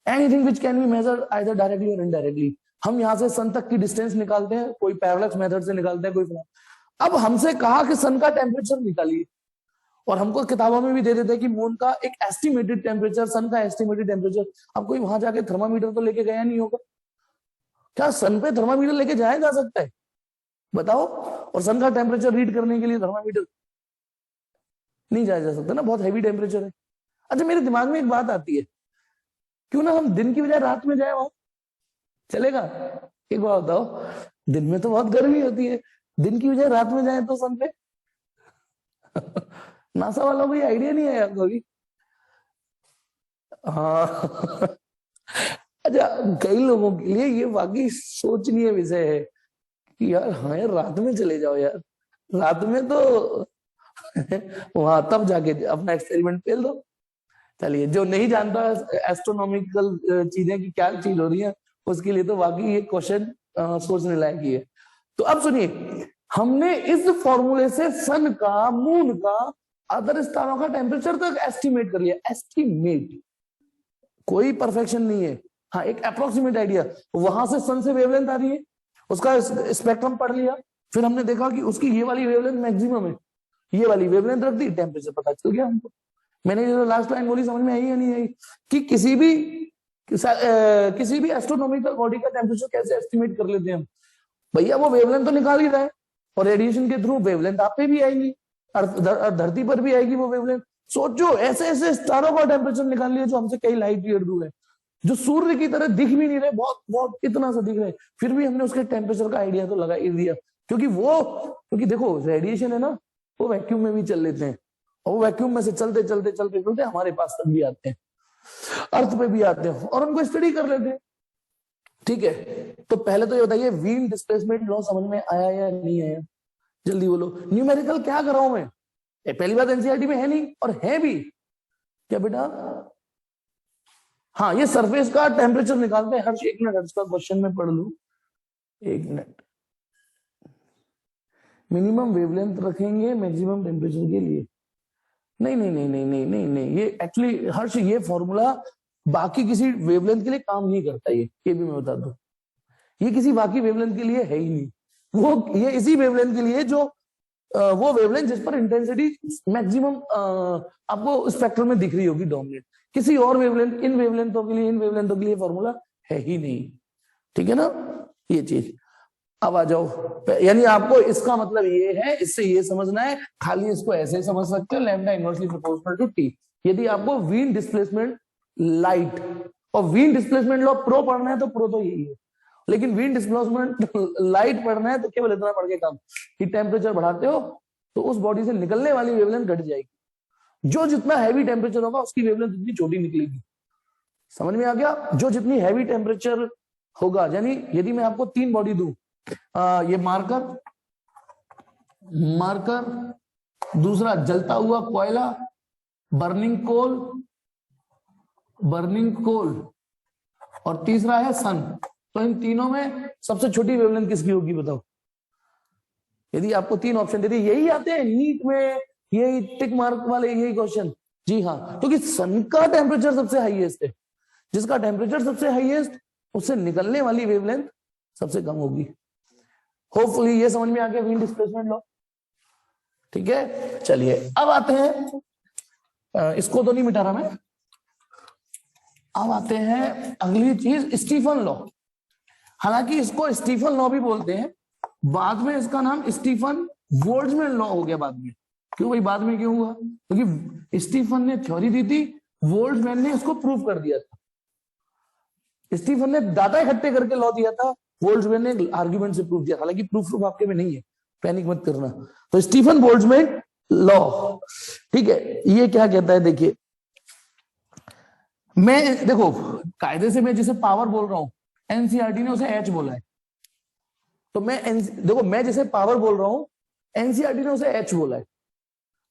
anything which can be measured either directly और इनडायरेक्टली। हम यहां से सन तक की डिस्टेंस निकालते हैं, कोई पैरेलक्स मेथड से निकालते हैं, कोई। अब हमसे कहा कि सन का टेम्परेचर निकालिए, और हमको किताबों में भी दे देते हैं कि मून का एक एस्टिमेटेड टेम्परेचर, सन का एस्टिमेटेड टेम्परेचर। अब कोई वहां जाके थर्मामीटर तो लेके गया नहीं होगा, क्या सन पे थर्मामीटर लेके जाया जा सकता है बताओ? और सन का टेम्परेचर रीड करने के लिए थर्मामीटर नहीं जाया जा सकता ना, बहुत हैवी टेम्परेचर है। अच्छा मेरे दिमाग में एक बात आती है, क्यों ना हम दिन की बजाय रात में जाए, वहां चलेगा? एक बात बताओ, दिन में तो बहुत गर्मी होती है, दिन की बजाय रात में जाए तो सन पे? नासा वालों को ये आइडिया नहीं आया कभी? हाँ। अच्छा कई लोगों के लिए ये वाकई सोचनीय विषय है कि यार हाँ यार रात में चले जाओ यार, रात में तो वहां तब जाके अपना एक्सपेरिमेंट फेल दो। चलिए, जो नहीं जानता एस्ट्रोनॉमिकल चीजें की क्या चीज हो रही है, उसके लिए तो वाकई ये क्वेश्चन सोचने लायक ही है। तो अब सुनिए, हमने इस फॉर्मूले से सन का, मून का, अदर स्थानों का टेम्परेचर तक एस्टिमेट कर लिया। एस्टिमेट, कोई परफेक्शन नहीं है, हाँ एक अप्रोक्सीमेट आइडिया। वहां से सन से वेवलेंथ आ रही है, उसका स्पेक्ट्रम पढ़ लिया, फिर हमने देखा कि उसकी ये वाली वेवलेंथ मैक्सिमम है, ये वाली वेवलेंथ रख दी, टेम्परेचर पता चल गया हमको। मैंने जो लास्ट लाइन बोली समझ में आई या नहीं आई, कि किसी भी एस्ट्रोनॉमिकल बॉडी का टेम्परेचर कैसे एस्टिमेट कर लेते हैं हम? भैया वो वेवलेंथ तो निकाल ही रहा है, और रेडिएशन के थ्रू वेवलेंथ आप पे भी आएगी, धरती पर भी आएगी वो वेवलेंथ। सोचो ऐसे ऐसे स्टारों का टेम्परेचर निकाल लिया जो हमसे कई लाइट ईयर दूर है, जो सूर्य की तरह दिख भी नहीं रहे, बहुत बहुत इतना सा दिख रहे, फिर भी हमने उसके टेम्परेचर का आइडिया तो लगा ही दिया। क्योंकि देखो रेडिएशन है ना, वो वैक्यूम में भी चल लेते हैं, और वो वैक्यूम में से चलते चलते चलते चलते हमारे पास तक भी आते हैं, अर्थ पे भी आते हैं, और उनको स्टडी कर लेते हैं। ठीक है, तो पहले तो ये बताइए, वीन डिस्प्लेसमेंट लॉ समझ में आया या नहीं आया? जल्दी बोलो। न्यूमेरिकल क्या कर रहा हूं मैं? पहली बात एनसीईआरटी में है नहीं, और है भी क्या बेटा? हाँ, ये सरफेस का टेम्परेचर निकालते हैं। हर्ष एक मिनट, हर्ष का क्वेश्चन में पढ़ लू, एक मिनट। मिनिमम वेवलेंथ रखेंगे मैक्सिमम टेम्परेचर के लिए? नहीं नहीं नहीं नहीं नहीं नहीं नहीं, ये एक्चुअली हर्ष ये फॉर्मूला बाकी किसी वेवलेंथ के लिए काम नहीं करता, ये भी मैं बता दूं, ये किसी बाकी वेवलेंथ के लिए है ही नहीं। वो ये इसी वेवलेंथ के लिए जो वो वेवलेंथ जिस पर इंटेंसिटी मैक्सिमम आपको स्पेक्ट्रम में दिख रही होगी डोमिनेट, किसी और वेवलेंथ, इन वेवलेंथों के लिए फॉर्मूला है ही नहीं। ठीक है ना ये चीज? अब आ जाओ, यानी आपको इसका मतलब ये है, इससे ये समझना है, खाली इसको ऐसे ही समझ सकते हो, lambda inversely proportional to T. यदि आपको वीन डिस्प्लेसमेंट लाइट और वीन डिस्प्लेसमेंट लॉ प्रो पढ़ना है तो प्रो तो यही है, लेकिन वीन डिस्प्लेसमेंट लाइट पढ़ना है तो केवल इतना पढ़ के काम कि टेम्परेचर बढ़ाते हो तो उस बॉडी से निकलने वाली वेवलेंथ घट जाएगी। जो जितना हैवी टेम्परेचर होगा उसकी वेवलेंथ उतनी छोटी निकलेगी। समझ में आ गया? जो जितनी हैवी टेम्परेचर होगा, यानी यदि मैं आपको 3 बॉडी दूं, ये मार्कर, दूसरा जलता हुआ कोयला, बर्निंग कोल और तीसरा है सन, तो इन तीनों में सबसे छोटी वेवलेंथ किसकी होगी बताओ? यदि आपको 3 ऑप्शन दे दिए, यही आते हैं नीट में, यही टिक मार्क वाले यही क्वेश्चन। जी हाँ, क्योंकि सन का टेम्परेचर सबसे हाईएस्ट है, जिसका टेम्परेचर सबसे हाईएस्ट उससे निकलने वाली वेवलेंथ सबसे कम होगी। होपफुली ये समझ में आ गया विंड डिस्प्लेसमेंट लॉ। ठीक है, चलिए अब आते हैं, इसको तो नहीं मिटा रहा मैं, अब आते हैं अगली चीज, स्टीफन लॉ। हालांकि इसको स्टीफन लॉ भी बोलते हैं, बाद में इसका नाम स्टीफन बोल्ट्जमैन लॉ हो गया बाद में। क्यों भाई बाद में क्यों हुआ? क्योंकि स्टीफन ने थ्योरी दी थी, बोल्ट्जमैन ने इसको प्रूव कर दिया था। स्टीफन ने डाटा इकट्ठे करके लॉ दिया था, बोल्ट्जमैन ने आर्गुमेंट से प्रूव किया। हालांकि प्रूफ आपके में नहीं है, पैनिक मत करना। तो स्टीफन बोल्ट्जमैन लॉ, ठीक है, ये क्या कहता है देखिए, मैं देखो कायदे से मैं जिसे पावर बोल रहा हूं, एनसीईआरटी ने उसे एच बोला है, तो देखो मैं जिसे पावर बोल रहा हूं एनसीईआरटी ने उसे एच बोला है,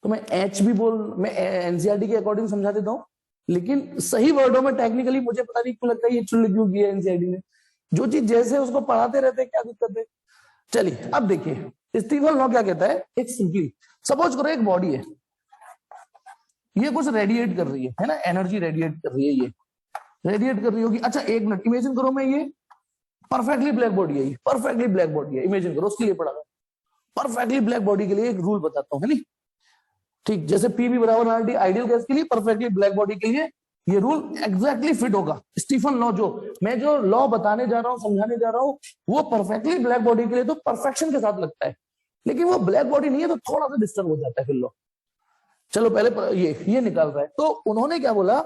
तो मैं एच भी मैं एनसीईआरटी के अकॉर्डिंग समझा देता हूं, लेकिन सही वर्डों में टेक्निकली मुझे पता नहीं क्यों लगता है ये चुन क्यों किया एनसीईआरटी ने। जो चीज जैसे उसको पढ़ाते रहते हैं, क्या दिक्कत है। चलिए अब देखिए स्टीफन लॉ क्या कहता है। एक सिंपली सपोज करो एक बॉडी है, ये कुछ रेडिएट कर रही है ना, एनर्जी रेडिएट कर रही है, ये रेडिएट कर रही होगी। अच्छा एक मिनट इमेजिन करो, मैं ये परफेक्टली ब्लैक बॉडी है, परफेक्टली ब्लैक बॉडी है, इमेजिन करो, उसके लिए पढ़ा परफेक्टली ब्लैक बॉडी के लिए एक रूल बताता हूँ, है नहीं? ठीक, जैसे पीवी बराबर आरटी आइडियल गैस के लिए, परफेक्टली ब्लैक बॉडी के लिए ये रूल एग्जैक्टली फिट होगा। स्टीफन लॉ मैं जो लॉ बताने जा रहा हूँ, समझाने जा रहा हूँ, वो परफेक्टली ब्लैक बॉडी के लिए तो परफेक्शन के साथ लगता है, लेकिन वो ब्लैक बॉडी नहीं है तो थोड़ा सा डिस्टर्ब हो जाता है फिर लॉ। चलो पहले ये निकाल रहा है, तो उन्होंने क्या बोला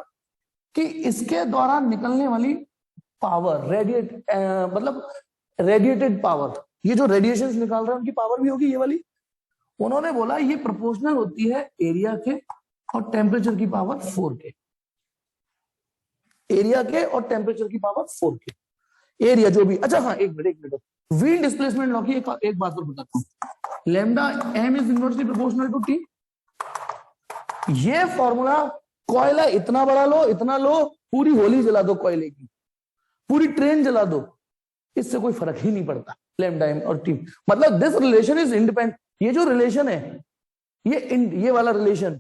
कि इसके द्वारा निकलने वाली पावर मतलब रेडिएटेड पावर, ये जो रेडिएशन निकाल रहा है उनकी पावर भी होगी ये वाली। उन्होंने बोला ये प्रोपोर्शनल होती है एरिया के और टेम्परेचर की पावर 4 के, एरिया के और टेम्परेचर की पावर 4 के, एरिया जो भी। अच्छा हाँ एक मिनट विंड डिस्प्लेसमेंट लॉ की एक बात और बताता हूं, lambda m is inversely proportional to T. ये फॉर्मूला कोयला इतना बड़ा लो, इतना लो, पूरी होली जला दो कोयले की, पूरी ट्रेन जला दो, इससे कोई फर्क ही नहीं पड़ता लैम्डा एम और टी। मतलब दिस रिलेशन इज इंडिपेंडेंट, ये जो रिलेशन है ये वाला relation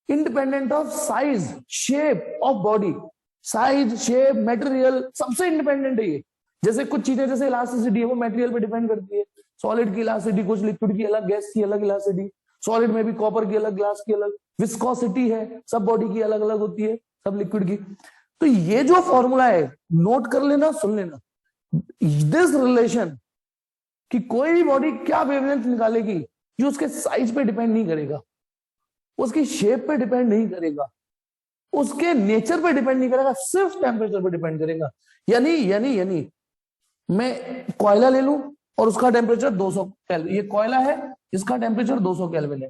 independent of size shape of body, size shape material सबसे इंडिपेंडेंट है ये। जैसे कुछ चीजें जैसे इलास्टिसिटी है वो मटेरियल पे डिपेंड करती है, सॉलिड की इलास्टिसिटी कुछ, लिक्विड की अलग, गैस की अलग इलास्टिसिटी, सॉलिड में भी कॉपर की अलग, ग्लास की अलग, विस्कोसिटी है सब बॉडी की अलग अलग होती है, सब लिक्विड की। तो ये जो फॉर्मूला है नोट कर लेना, सुन लेना, दिस रिलेशन कि कोई भी बॉडी क्या वेवलेंथ निकालेगी जो उसके साइज पे डिपेंड नहीं करेगा, उसकी शेप पे डिपेंड नहीं करेगा, उसके नेचर पे डिपेंड नहीं करेगा, सिर्फ टेम्परेचर पे डिपेंड करेगा। यानी मैं कोयला ले लूं और उसका टेम्परेचर 200 केल्विन, ये कोयला है इसका टेम्परेचर 200 केल्विन है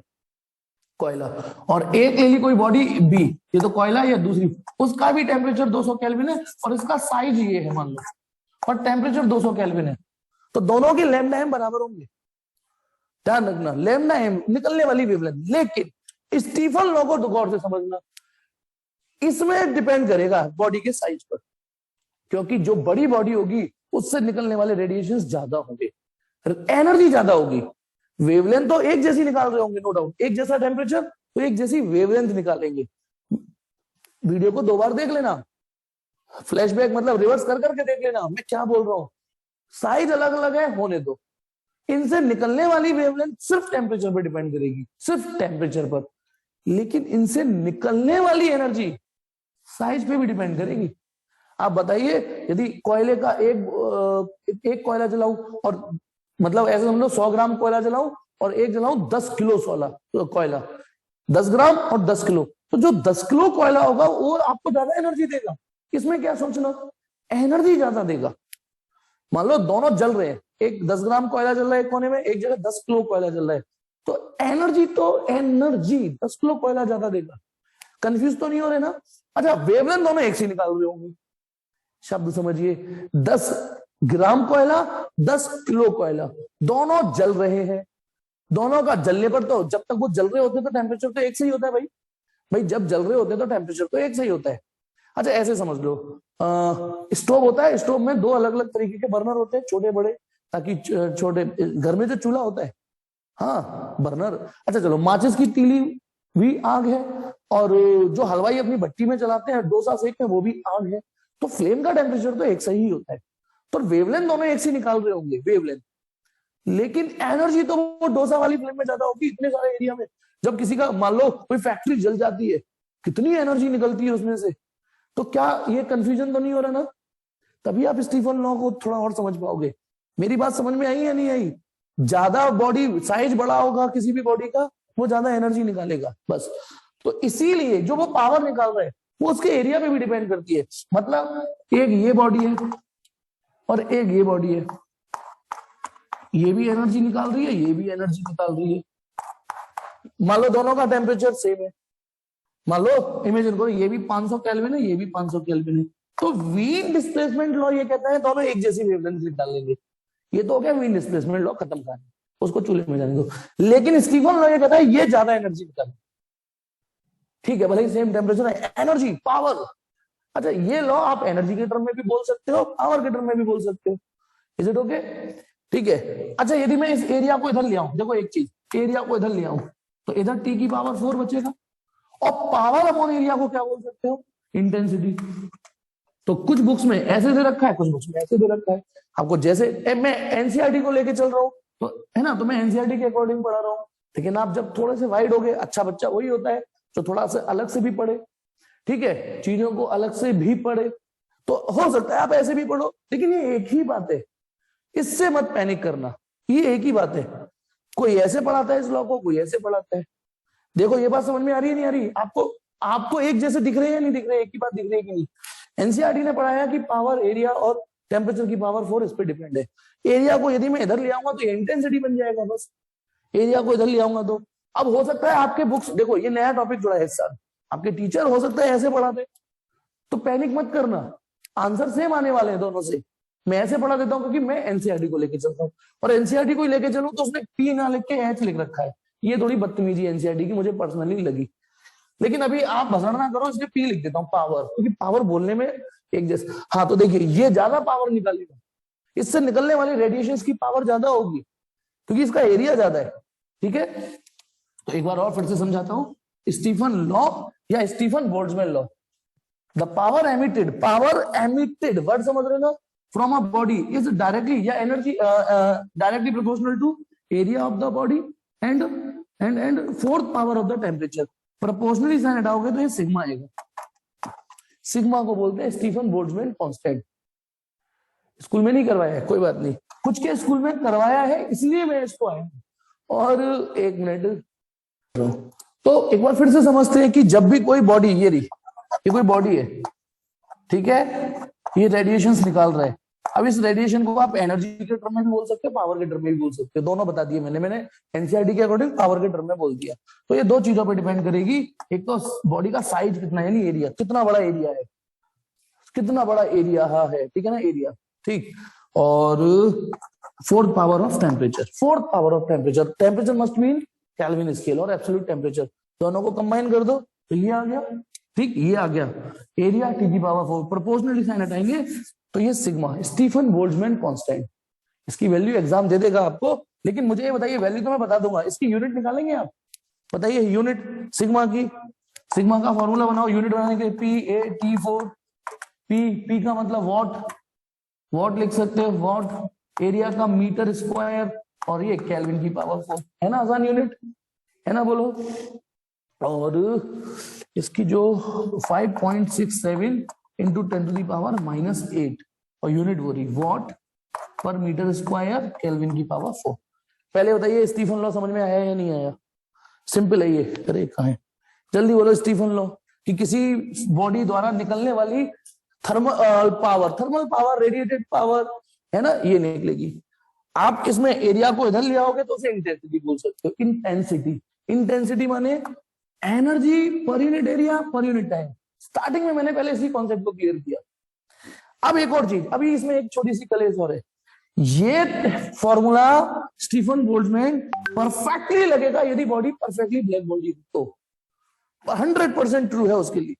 कोयला, और एक ले ली कोई बॉडी बी, ये तो कोयला या दूसरी, उसका भी टेम्परेचर 200 केल्विन है और इसका साइज ये है मान लो, और टेम्परेचर 200 केल्विन है, तो दोनों के लैम्डा एम बराबर होंगे। ध्यान रखना लैम्डा एम निकलने वाली वेवलेंथ। लेकिन स्टीफन लॉ को गौर से समझना, इसमें डिपेंड करेगा बॉडी के साइज पर, क्योंकि जो बड़ी बॉडी होगी उससे निकलने वाले रेडिएशन ज्यादा होंगे, एनर्जी ज्यादा होगी, वेवलेंथ तो एक जैसी निकाल रहे होंगे नो डाउट, एक जैसा टेम्परेचर तो एक जैसी वेवलेंथ निकालेंगे। वीडियो को 2 बार देख लेना, फ्लैशबैक मतलब रिवर्स कर करके देख लेना मैं क्या बोल रहा हूं। साइज अलग अलग है होने दो, इनसे निकलने वाली वेवलेंथ सिर्फ टेम्परेचर पर डिपेंड करेगी, सिर्फ टेम्परेचर पर, लेकिन इनसे निकलने वाली एनर्जी साइज पे भी डिपेंड करेगी। आप बताइए यदि कोयले का एक कोयला जलाऊं और मतलब ऐसे समझ लो 100 ग्राम कोयला जलाऊं और एक जलाऊं 10 किलो कोयला, 10 ग्राम और 10 किलो, तो जो 10 किलो कोयला होगा वो आपको ज्यादा एनर्जी देगा। इसमें क्या सोचना, एनर्जी ज्यादा देगा। मान लो दोनों जल रहे हैं, एक 10 ग्राम कोयला जल रहा है एक कोने में, एक जगह 10 किलो कोयला जल रहा है, तो एनर्जी 10 किलो कोयला ज्यादा देगा। कंफ्यूज तो नहीं हो रहे ना? अच्छा, वेवलेंथ दोनों एक से निकाल रहे होंगे, शब्द समझिए, 10 ग्राम कोयला 10 किलो कोयला, दोनों जल रहे हैं, दोनों का जलने पर तो जब तक वो जल रहे होते हैं तो टेम्परेचर तो एक से ही होता है भाई, जब जल रहे होते हैं तो टेम्परेचर तो एक से ही होता है। अच्छा ऐसे समझ लो, स्टोव होता है, स्टोव में दो अलग अलग तरीके के बर्नर होते हैं, छोटे बड़े, ताकि छोटे घर में जो चूल्हा होता है, हाँ बर्नर। अच्छा चलो, माचिस की तीली भी आग है, और जो हलवाई अपनी भट्टी में चलाते हैं डोसा सेकते हैं वो भी आग है, तो फ्लेम का टेम्परेचर तो एक सही ही होता है। तो वेवलेंथ दोनों एक से निकाल रहे होंगे, वेवलेंथ, लेकिन एनर्जी तो वो डोसा वाली फ्लेम में ज्यादा होगी इतने सारे एरिया में। जब किसी का मान लो कोई फैक्ट्री जल जाती है, कितनी एनर्जी निकलती है उसमें से। तो क्या ये कंफ्यूजन तो नहीं हो रहा ना? तभी आप स्टीफन लॉ को थोड़ा और समझ पाओगे। मेरी बात समझ में आई या नहीं आई? ज्यादा बॉडी साइज बड़ा होगा किसी भी बॉडी का, वो ज्यादा एनर्जी निकालेगा, बस। तो इसीलिए जो वो पावर निकाल रहे हैं वो उसके एरिया पे भी डिपेंड करती है। मतलब एक ये बॉडी है और एक ये बॉडी है, ये भी एनर्जी निकाल रही है, ये भी एनर्जी निकाल रही है। मान लो दोनों का टेम्परेचर सेम है, मान लो इमेजिन करो ये भी 500 केल्विन है, ये भी 500 केल्विन है, तो वीन डिस्प्लेसमेंट लॉ ये कहता है दोनों एक जैसी वेवलेंथ निकाल लेंगे। ये तो हो गया वीन डिस्प्लेसमेंट लॉ, खत्म कहानी, उसको चूल्हे में जाने दो। लेकिन स्टीफन लॉ ये कहता है ये ज्यादा एनर्जी निकाले, ठीक है, भले ही सेम टेम्परेचर है, एनर्जी पावर। अच्छा, ये लॉ आप एनर्जी के टर्म में भी बोल सकते हो, पावर के टर्म में भी बोल सकते हो। Is it okay? ठीक है। अच्छा, यदि मैं इस एरिया को इधर ले आऊं, देखो एक चीज, एरिया को इधर ले आऊं तो इधर टी की पावर 4 बचेगा, और पावर अपॉन एरिया को क्या बोल सकते हो? इंटेंसिटी। तो कुछ बुक्स में ऐसे दे रखा है, कुछ बुक्स में ऐसे दे रखा है। आपको जैसे मैं एनसीईआरटी को लेके चल रहा हूँ तो है ना, तो मैं एनसीईआरटी के अकॉर्डिंग पढ़ा रहा हूँ। लेकिन आप जब थोड़े से वाइड हो गए, अच्छा बच्चा वही होता है जो थोड़ा सा अलग से भी पढ़े, ठीक है, चीजों को अलग से भी पढ़े। तो हो सकता है आप ऐसे भी पढ़ो, लेकिन ये एक ही बात है, इससे मत पैनिक करना, ये एक ही बात है। कोई ऐसे पढ़ाता है इस लॉ को, कोई ऐसे पढ़ाता है। देखो ये बात समझ में आ रही है नहीं आ रही? आपको एक जैसे दिख रहे हैं या नहीं दिख रहे? एक ही बात दिख रही है कि नहीं? एनसीईआरटी ने पढ़ाया कि पावर, एरिया और टेम्परेचर की पावर 4 इस पे डिपेंड है। एरिया को यदि मैं इधर ले आऊंगा तो इंटेंसिटी बन जाएगा, बस। एरिया को इधर ले आऊंगा तो अब हो सकता है आपके बुक्स, देखो ये नया टॉपिक जुड़ा है इस साल, आपके टीचर हो सकता है ऐसे पढ़ाते, तो पैनिक मत करना, आंसर सेम आने वाले हैं दोनों से। मैं ऐसे पढ़ा देता हूं क्योंकि मैं एनसीईआरटी को लेके चलता हूँ, और एनसीईआरटी को लेके चलूं तो उसने पी ना लिख के एच लिख रखा है। ये थोड़ी बदतमीजी एनसीईआरटी की मुझे पर्सनली लगी, लेकिन अभी आप भसड़ ना करो, इसलिए पी लिख देता हूँ, पावर, क्योंकि पावर बोलने में एक जैसे। हाँ, तो देखिए ये ज्यादा पावर निकालेगा, इससे निकलने वाली रेडिएशन की पावर ज्यादा होगी क्योंकि इसका एरिया ज्यादा है, ठीक है। तो एक बार और फिर से समझाता हूँ, स्टीफन लॉ या Stefan Boltzmann law. The power emitted word समझ रहे ना, from a body is directly या energy directly proportional to area of the body and fourth power of the temperature. Proportionally sign हटाओगे तो ये सिग्मा आएगा। Sigma को बोलते हैं स्टीफन बोल्ट्जमैन कांस्टेंट। स्कूल में नहीं करवाया है, कोई बात नहीं, कुछ के स्कूल में करवाया है, इसलिए मैं इसको आया। और एक मिनट, तो एक बार फिर से समझते हैं कि जब भी कोई बॉडी, ये कोई बॉडी है, ठीक है, ये रेडिएशंस निकाल रहा है। अब इस रेडिएशन को आप एनर्जी के टर्म में भी बोल सकते हो, पावर के टर्म में भी बोल सकते हो, दोनों बता दिए मैंने एनसीईआरटी के अकॉर्डिंग पावर के टर्म में बोल दिया। तो ये दो चीजों पे डिपेंड करेगी, एक तो बॉडी का साइज कितना है, यानी एरिया, कितना बड़ा एरिया है, कितना बड़ा एरिया है, ठीक है ना, एरिया, ठीक। और fourth power of temperature, temperature must mean kelvin scale और एब्सोल्यूट टेम्परेचर, दोनों को कंबाइन कर दो तो ये आ गया, ठीक, ये आ गया एरिया टी की पावर 4। प्रोपोर्शनली साइन हटाएंगे तो ये सिग्मा, स्टीफन बोल्ट्जमैन कांस्टेंट। इसकी वैल्यू एग्जाम दे देगा आपको, लेकिन मुझे ये बताइए, वैल्यू तो मैं बता दूंगा, इसकी यूनिट निकालेंगे आप? बताइए यूनिट सिग्मा की, सिग्मा का फॉर्मूला बनाओ यूनिट बनाने के, PAT4, पी का मतलब वॉट लिख सकते हो, वॉट, एरिया का मीटर स्क्वायर, और ये केल्विन की पावर 4, है ना, आसान यूनिट है ना, बोलो। और इसकी जो 5.67 इंटू 10⁻⁻8 और यूनिट बोली वॉट पर मीटर स्क्वायर केल्विन की पावर 4। पहले बताइए स्टीफन लॉ समझ में आया या नहीं आया? सिंपल है ये। अरे कहाँ है, जल्दी बोलो स्टीफन लॉ। कि किसी बॉडी द्वारा निकलने वाली थर्मल पावर रेडिएटेड पावर है ना, ये निकलेगी। आप इसमें एरिया को इधर ले आओगे तो उसे इंटेंसिटी बोल सकते हो। इंटेंसिटी माने energy per unit area per unit time. Starting में मैंने पहले इसी कॉन्सेप्ट को क्लियर किया। अब एक और चीज, अभी इसमें एक छोटी सी कलेश और है। ये फॉर्मूला स्टीफन बोल्ट्जमैन परफेक्टली लगेगा यदि बॉडी परफेक्टली ब्लैक बॉडी तो 100% ट्रू है उसके लिए।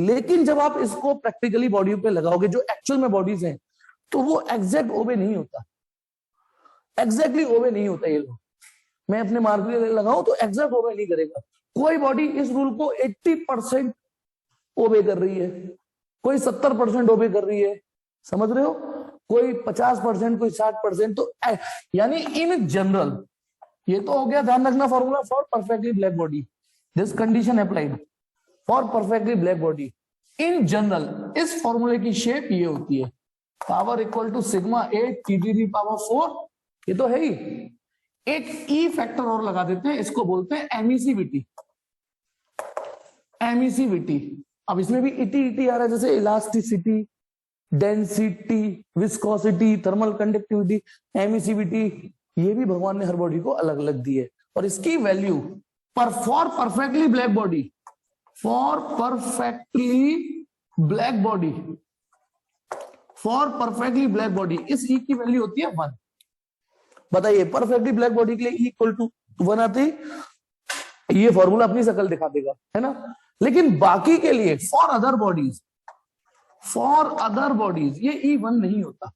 लेकिन जब आप इसको प्रैक्टिकली बॉडी पे लगाओगे जो एक्चुअल में बॉडीज हैं, तो वो एग्जैक्ट ओबे नहीं होता, एग्जैक्टली ओबे नहीं होता। ये लोग मैं अपने मार्क पे लगाऊं तो एग्जैक्ट ओबे नहीं करेगा। कोई बॉडी इस रूल को 80% ओबे कर रही है, कोई 70% ओबे कर रही है, समझ रहे हो, कोई 50%, कोई 60%। तो यानी इन जनरल, ये तो हो गया ध्यान रखना formula for perfectly black body, this condition applied for perfectly black body. In general इस फॉर्मूले की शेप ये होती है, power equal to sigma A T to the power 4। ये तो है ही। एक ई फैक्टर और लगा देते हैं, इसको बोलते हैं एमिसिविटी। एमिसिविटी, अब इसमें भी इटी आ रहा है, जैसे elasticity, density, viscosity, thermal conductivity, emissivity, ये भी भगवान ने हर बॉडी को अलग अलग दी है। और इसकी value for perfectly black body, for perfectly black body, for perfectly black body, इस ई की वैल्यू होती है 1। बताइए परफेक्टली ब्लैक बॉडी के लिए ई इक्वल टू 1 आती, ये फॉर्मूला अपनी शक्ल दिखा देगा, है ना। लेकिन बाकी के लिए फॉर अदर बॉडीज ये ई 1 नहीं होता।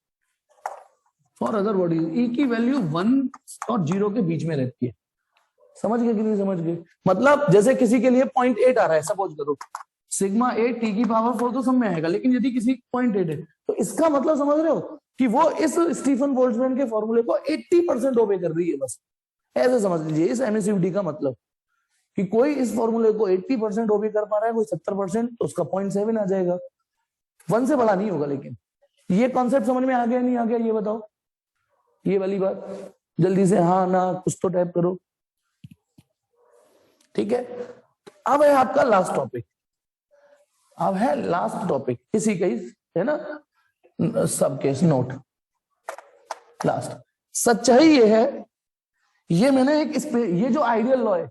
फॉर अदर बॉडीज ई की वैल्यू 1 और 0 के बीच में रहती है। समझ गए कि नहीं समझ गए? मतलब जैसे किसी के लिए 0.8 आ रहा है, सपोज करो सिग्मा ए टी की पावर 4 तो सब में आएगा, लेकिन यदि किसी 0.8 है तो इसका मतलब समझ रहे हो कि वो इस स्टीफन बोल्ट्जमैन के फॉर्मूले को 80% ओबे कर रही है। बस ऐसे समझ लीजिए इस एमिसिविटी का मतलब, कि कोई इस फॉर्मूले को 80% ओबे कर पा रहा है, कोई 70%, तो उसका 0.7 आ जाएगा, 1 से बड़ा नहीं होगा। लेकिन ये कॉन्सेप्ट समझ में आ गया नहीं आ गया, ये बताओ, ये वाली बात जल्दी से हाँ ना कुछ तो टाइप करो। ठीक है, अब है आपका लास्ट टॉपिक, अब है लास्ट टॉपिक इसी का ही है ना, सब केस नोट लास्ट। सच्चाई ये है, ये मैंने एक ये जो आइडियल लॉ है,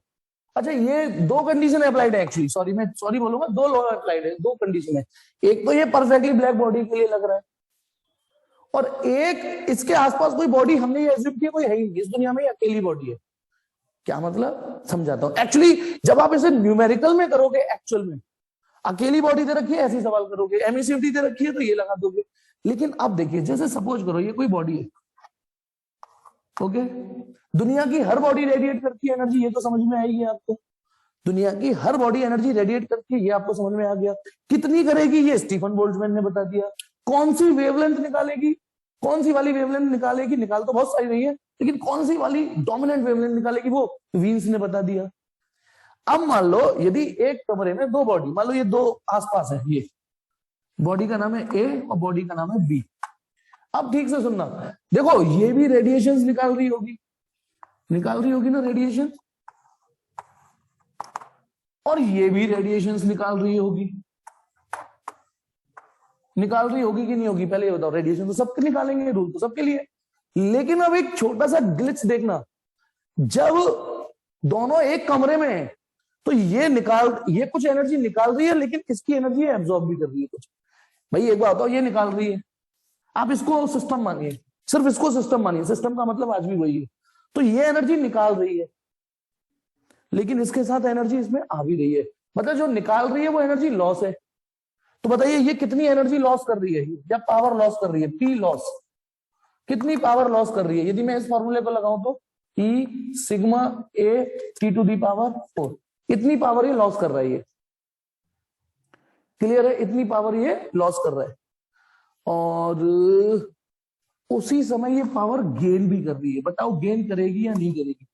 अच्छा ये 2 कंडीशन अप्लाइड है एक्चुअली, सॉरी बोलूंगा, 2 लॉ अप्लाइड है, 2 कंडीशन है। एक तो ये परफेक्टली ब्लैक बॉडी के लिए लग रहा है, और एक इसके आसपास कोई बॉडी हमने ये एज्यूम किया कोई है ही नहीं इस दुनिया में, अकेली बॉडी है। क्या मतलब, समझाता हूं। एक्चुअली जब आप इसे न्यूमेरिकल में करोगे, एक्चुअल में अकेली बॉडी दे रखी है ऐसे सवाल करोगे, एमिसिविटी दे रखी है तो ये लगा दोगे। लेकिन अब देखिए, जैसे सपोज करो ये कोई बॉडी है, ओके, दुनिया की हर बॉडी रेडिएट करती है एनर्जी, ये तो समझ में आएगी आपको। दुनिया की हर बॉडी एनर्जी रेडिएट करती है, ये आपको समझ में आ गया। कितनी करेगी ये स्टीफन बोल्ट्जमैन ने बता दिया। कौन सी वेवलेंथ निकालेगी, कौन सी वाली वेवलेंथ निकालेगी, निकाल तो बहुत सारी रही है, लेकिन कौन सी वाली डोमिनेंट वेवलेंथ निकालेगी वो वीन्स ने बता दिया। अब मान लो यदि एक कमरे में 2 बॉडी, मान लो ये 2 आसपास है, ये बॉडी का नाम है ए और बॉडी का नाम है बी। अब ठीक से सुनना, देखो ये भी रेडिएशंस निकाल रही होगी ना रेडिएशन, और ये भी रेडिएशंस निकाल रही होगी कि नहीं होगी, पहले ये बताओ। रेडिएशन तो सबके निकालेंगे, रूल तो सबके लिए। लेकिन अब एक छोटा सा ग्लिच देखना, जब दोनों एक कमरे में है तो ये कुछ एनर्जी निकाल रही है, लेकिन इसकी एनर्जी एब्जॉर्ब भी कर रही है कुछ। भाई एक बात बताओ, ये निकाल रही है, आप इसको सिस्टम मानिए, सिर्फ इसको सिस्टम मानिए, सिस्टम का मतलब आज भी वही है। तो ये एनर्जी निकाल रही है, लेकिन इसके साथ एनर्जी इसमें आ भी रही है, मतलब जो निकाल रही है वो एनर्जी लॉस है। तो बताइए ये कितनी एनर्जी लॉस कर रही है, या पावर लॉस कर रही है, पी लॉस, कितनी पावर लॉस कर रही है। यदि मैं इस फॉर्मूले को लगाऊं तो e sigma A T to the power 4, इतनी पावर ये लॉस कर रही है। क्लियर है, इतनी पावर ये लॉस कर रहा है, और उसी समय ये पावर गेन भी कर रही है। बताओ गेन करेगी या नहीं करेगी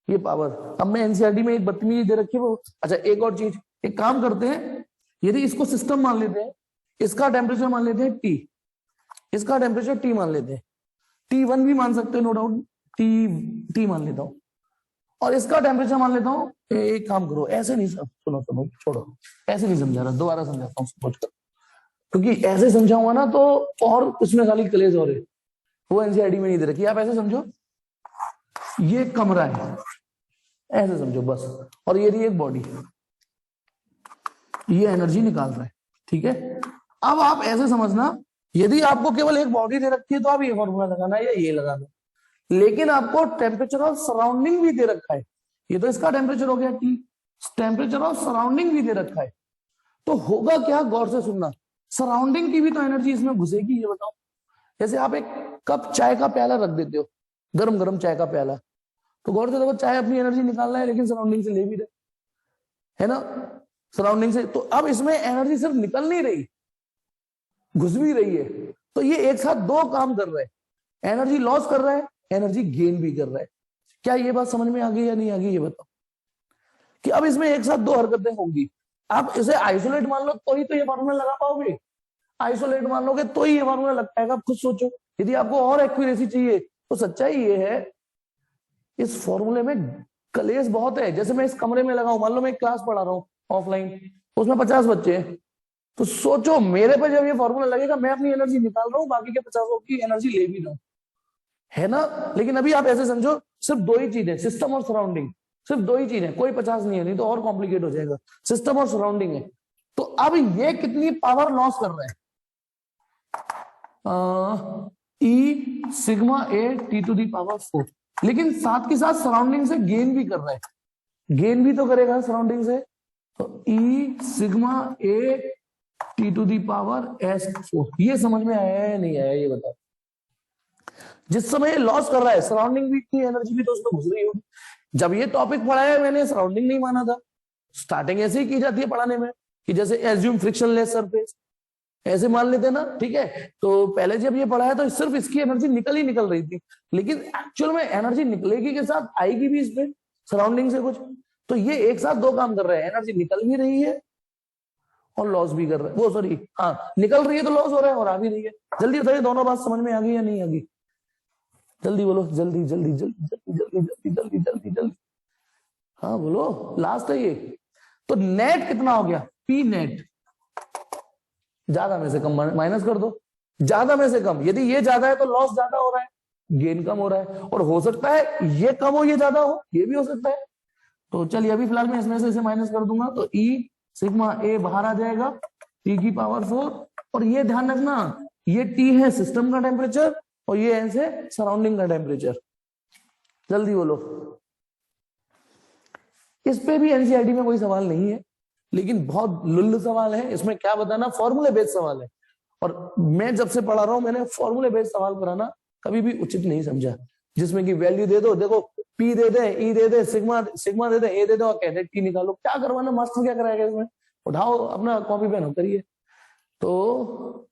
ये पावर। अब मैं एनसीईआरटी में एक बदतमीजी दे रखी है वो। अच्छा एक और चीज, एक काम करते हैं, यदि इसको सिस्टम मान लेते हैं, इसका टेम्परेचर मान लेते हैं T, इसका टेम्परेचर टी मान लेते हैं, T1 भी मान सकते हैं नो डाउट, टी मान लेता हूं, और इसका टेम्परेचर मान लेता हूं। एक काम करो, ऐसे नहीं, सुनो सुनो छोड़ो, ऐसे नहीं समझा रहा, दोबारा समझाता हूँ समझ कर, क्योंकि ऐसे समझाऊंगा ना तो और उसमें खाली कलेज हो रहे, वो एनसीईआरटी में नहीं दे रखी। आप ऐसे समझो, ये कमरा है, ऐसे समझो बस, और ये रही एक बॉडी, ये एनर्जी निकाल रहा है, ठीक है। अब आप ऐसे समझना, यदि आपको केवल एक बॉडी दे रखी है तो आप ये फॉर्मूला लगाना या ये लगाना, लेकिन आपको टेम्परेचर ऑफ सराउंडिंग भी दे रखा है, ये तो इसका टेम्परेचर हो गया टी, टेम्परेचर ऑफ सराउंडिंग भी दे रखा है, तो होगा क्या, गौर से सुनना, सराउंडिंग की भी तो एनर्जी इसमें घुसेगी, ये बताओ। जैसे आप एक कप चाय का प्याला रख देते हो, गरम गरम चाय का प्याला, तो गौर से देखो, चाय अपनी एनर्जी निकालना है लेकिन सराउंडिंग से ले भी रहे है ना, सराउंडिंग से, तो अब इसमें एनर्जी सिर्फ निकल नहीं रही, घुस भी रही है, तो ये एक साथ दो काम कर रहा है, एनर्जी लॉस कर रहा है, एनर्जी गेन भी कर रहा है। क्या ये बात समझ में आ गई या नहीं आ गई, ये बताओ, कि अब इसमें एक साथ दो हरकतें होंगी। आप इसे आइसोलेट मान लो तो ही तो ये फॉर्मूला लगा पाओगे, आइसोलेट मान लोगे तो ही ये फॉर्मूला लग पाएगा। आप खुद सोचो, यदि आपको और एक्यूरेसी चाहिए तो सच्चाई ये है, इस फॉर्मूले में कलेस बहुत है। जैसे मैं इस कमरे में लगाऊं, मान लो मैं एक क्लास पढ़ा रहा हूं ऑफलाइन, उसमें 50 बच्चे हैं, तो सोचो मेरे पे जब ये फॉर्मूला लगेगा, मैं अपनी एनर्जी निकाल रहा हूँ, बाकी के 50 की एनर्जी ले भी रहा हूं, है ना। लेकिन अभी आप ऐसे समझो, सिर्फ दो ही चीज है, सिस्टम और सराउंडिंग, सिर्फ दो ही चीज है, कोई 50 नहीं है, नहीं तो और कॉम्प्लिकेट हो जाएगा। सिस्टम और सराउंडिंग है, तो अब ये कितनी पावर लॉस कर रहा है, e sigma A T to the power 4, लेकिन साथ के साथ सराउंडिंग से गेन भी कर रहा है, गेन भी तो करेगा सराउंडिंग से, तो e sigma A T to the power S4। ये समझ में आया है नहीं आया, ये बताओ। जिस समय लॉस कर रहा है, सराउंडिंग भी की एनर्जी भी तो उसमें घुस रही होगी। जब ये टॉपिक पढ़ाया मैंने, सराउंडिंग नहीं माना था, स्टार्टिंग ऐसे ही की जाती है पढ़ाने में, कि जैसे एज्यूम फ्रिक्शनलेस सरफेस, ऐसे मान लेते ना, ठीक है। तो पहले जब ये पढ़ाया तो सिर्फ इसकी एनर्जी निकल ही निकल रही थी, लेकिन एक्चुअल में एनर्जी निकलेगी के साथ आएगी भी इसमें सराउंडिंग से कुछ, तो ये एक साथ दो काम कर रहे हैं, एनर्जी निकल भी रही है और लॉस भी कर रहा है, वो सॉरी हाँ, निकल रही है तो लॉस हो रहा है और आ भी रही है। जल्दी बताइए, दोनों बात समझ में आ गई या नहीं आ गई, जल्दी बोलो, जल्दी जल्दी जल्दी जल्दी जल्दी जल्दी जल्दी जल्दी जल्दी, हाँ बोलो, लास्ट है ये। तो नेट कितना हो गया, पी नेट, ज्यादा में से कम माइनस कर दो, ज्यादा में से कम, यदि ये ज्यादा है तो लॉस ज्यादा हो रहा है, गेन कम हो रहा है, और हो सकता है ये कम हो ये ज्यादा हो, ये भी हो सकता है। तो चलिए अभी फिलहाल मैं इसमें से इसे माइनस कर दूंगा, तो ई सिग्मा ए बाहर आ जाएगा, टी की पावर 4, और ये ध्यान रखना, ये टी है सिस्टम का टेम्परेचर और ये ऐसे सराउंडिंग का टेम्परेचर। जल्दी बोलो, इस पे भी एनसीईआरटी में कोई सवाल नहीं है, लेकिन बहुत लुल्ल सवाल है, इसमें क्या बताना, फॉर्मूले बेस्ड सवाल है, और मैं जब से पढ़ा रहा हूं मैंने फॉर्मूले बेस्ड सवाल कराना कभी भी उचित नहीं समझा, जिसमें कि वैल्यू दे दो, देखो पी दे दे, ई दे दे, सिग्मा दे दे, ए दे दो, और कहते टी निकालो, क्या करवाना, मास्टर क्या कराएगा इसमें, उठाओ अपना कॉपी पेन करिए। तो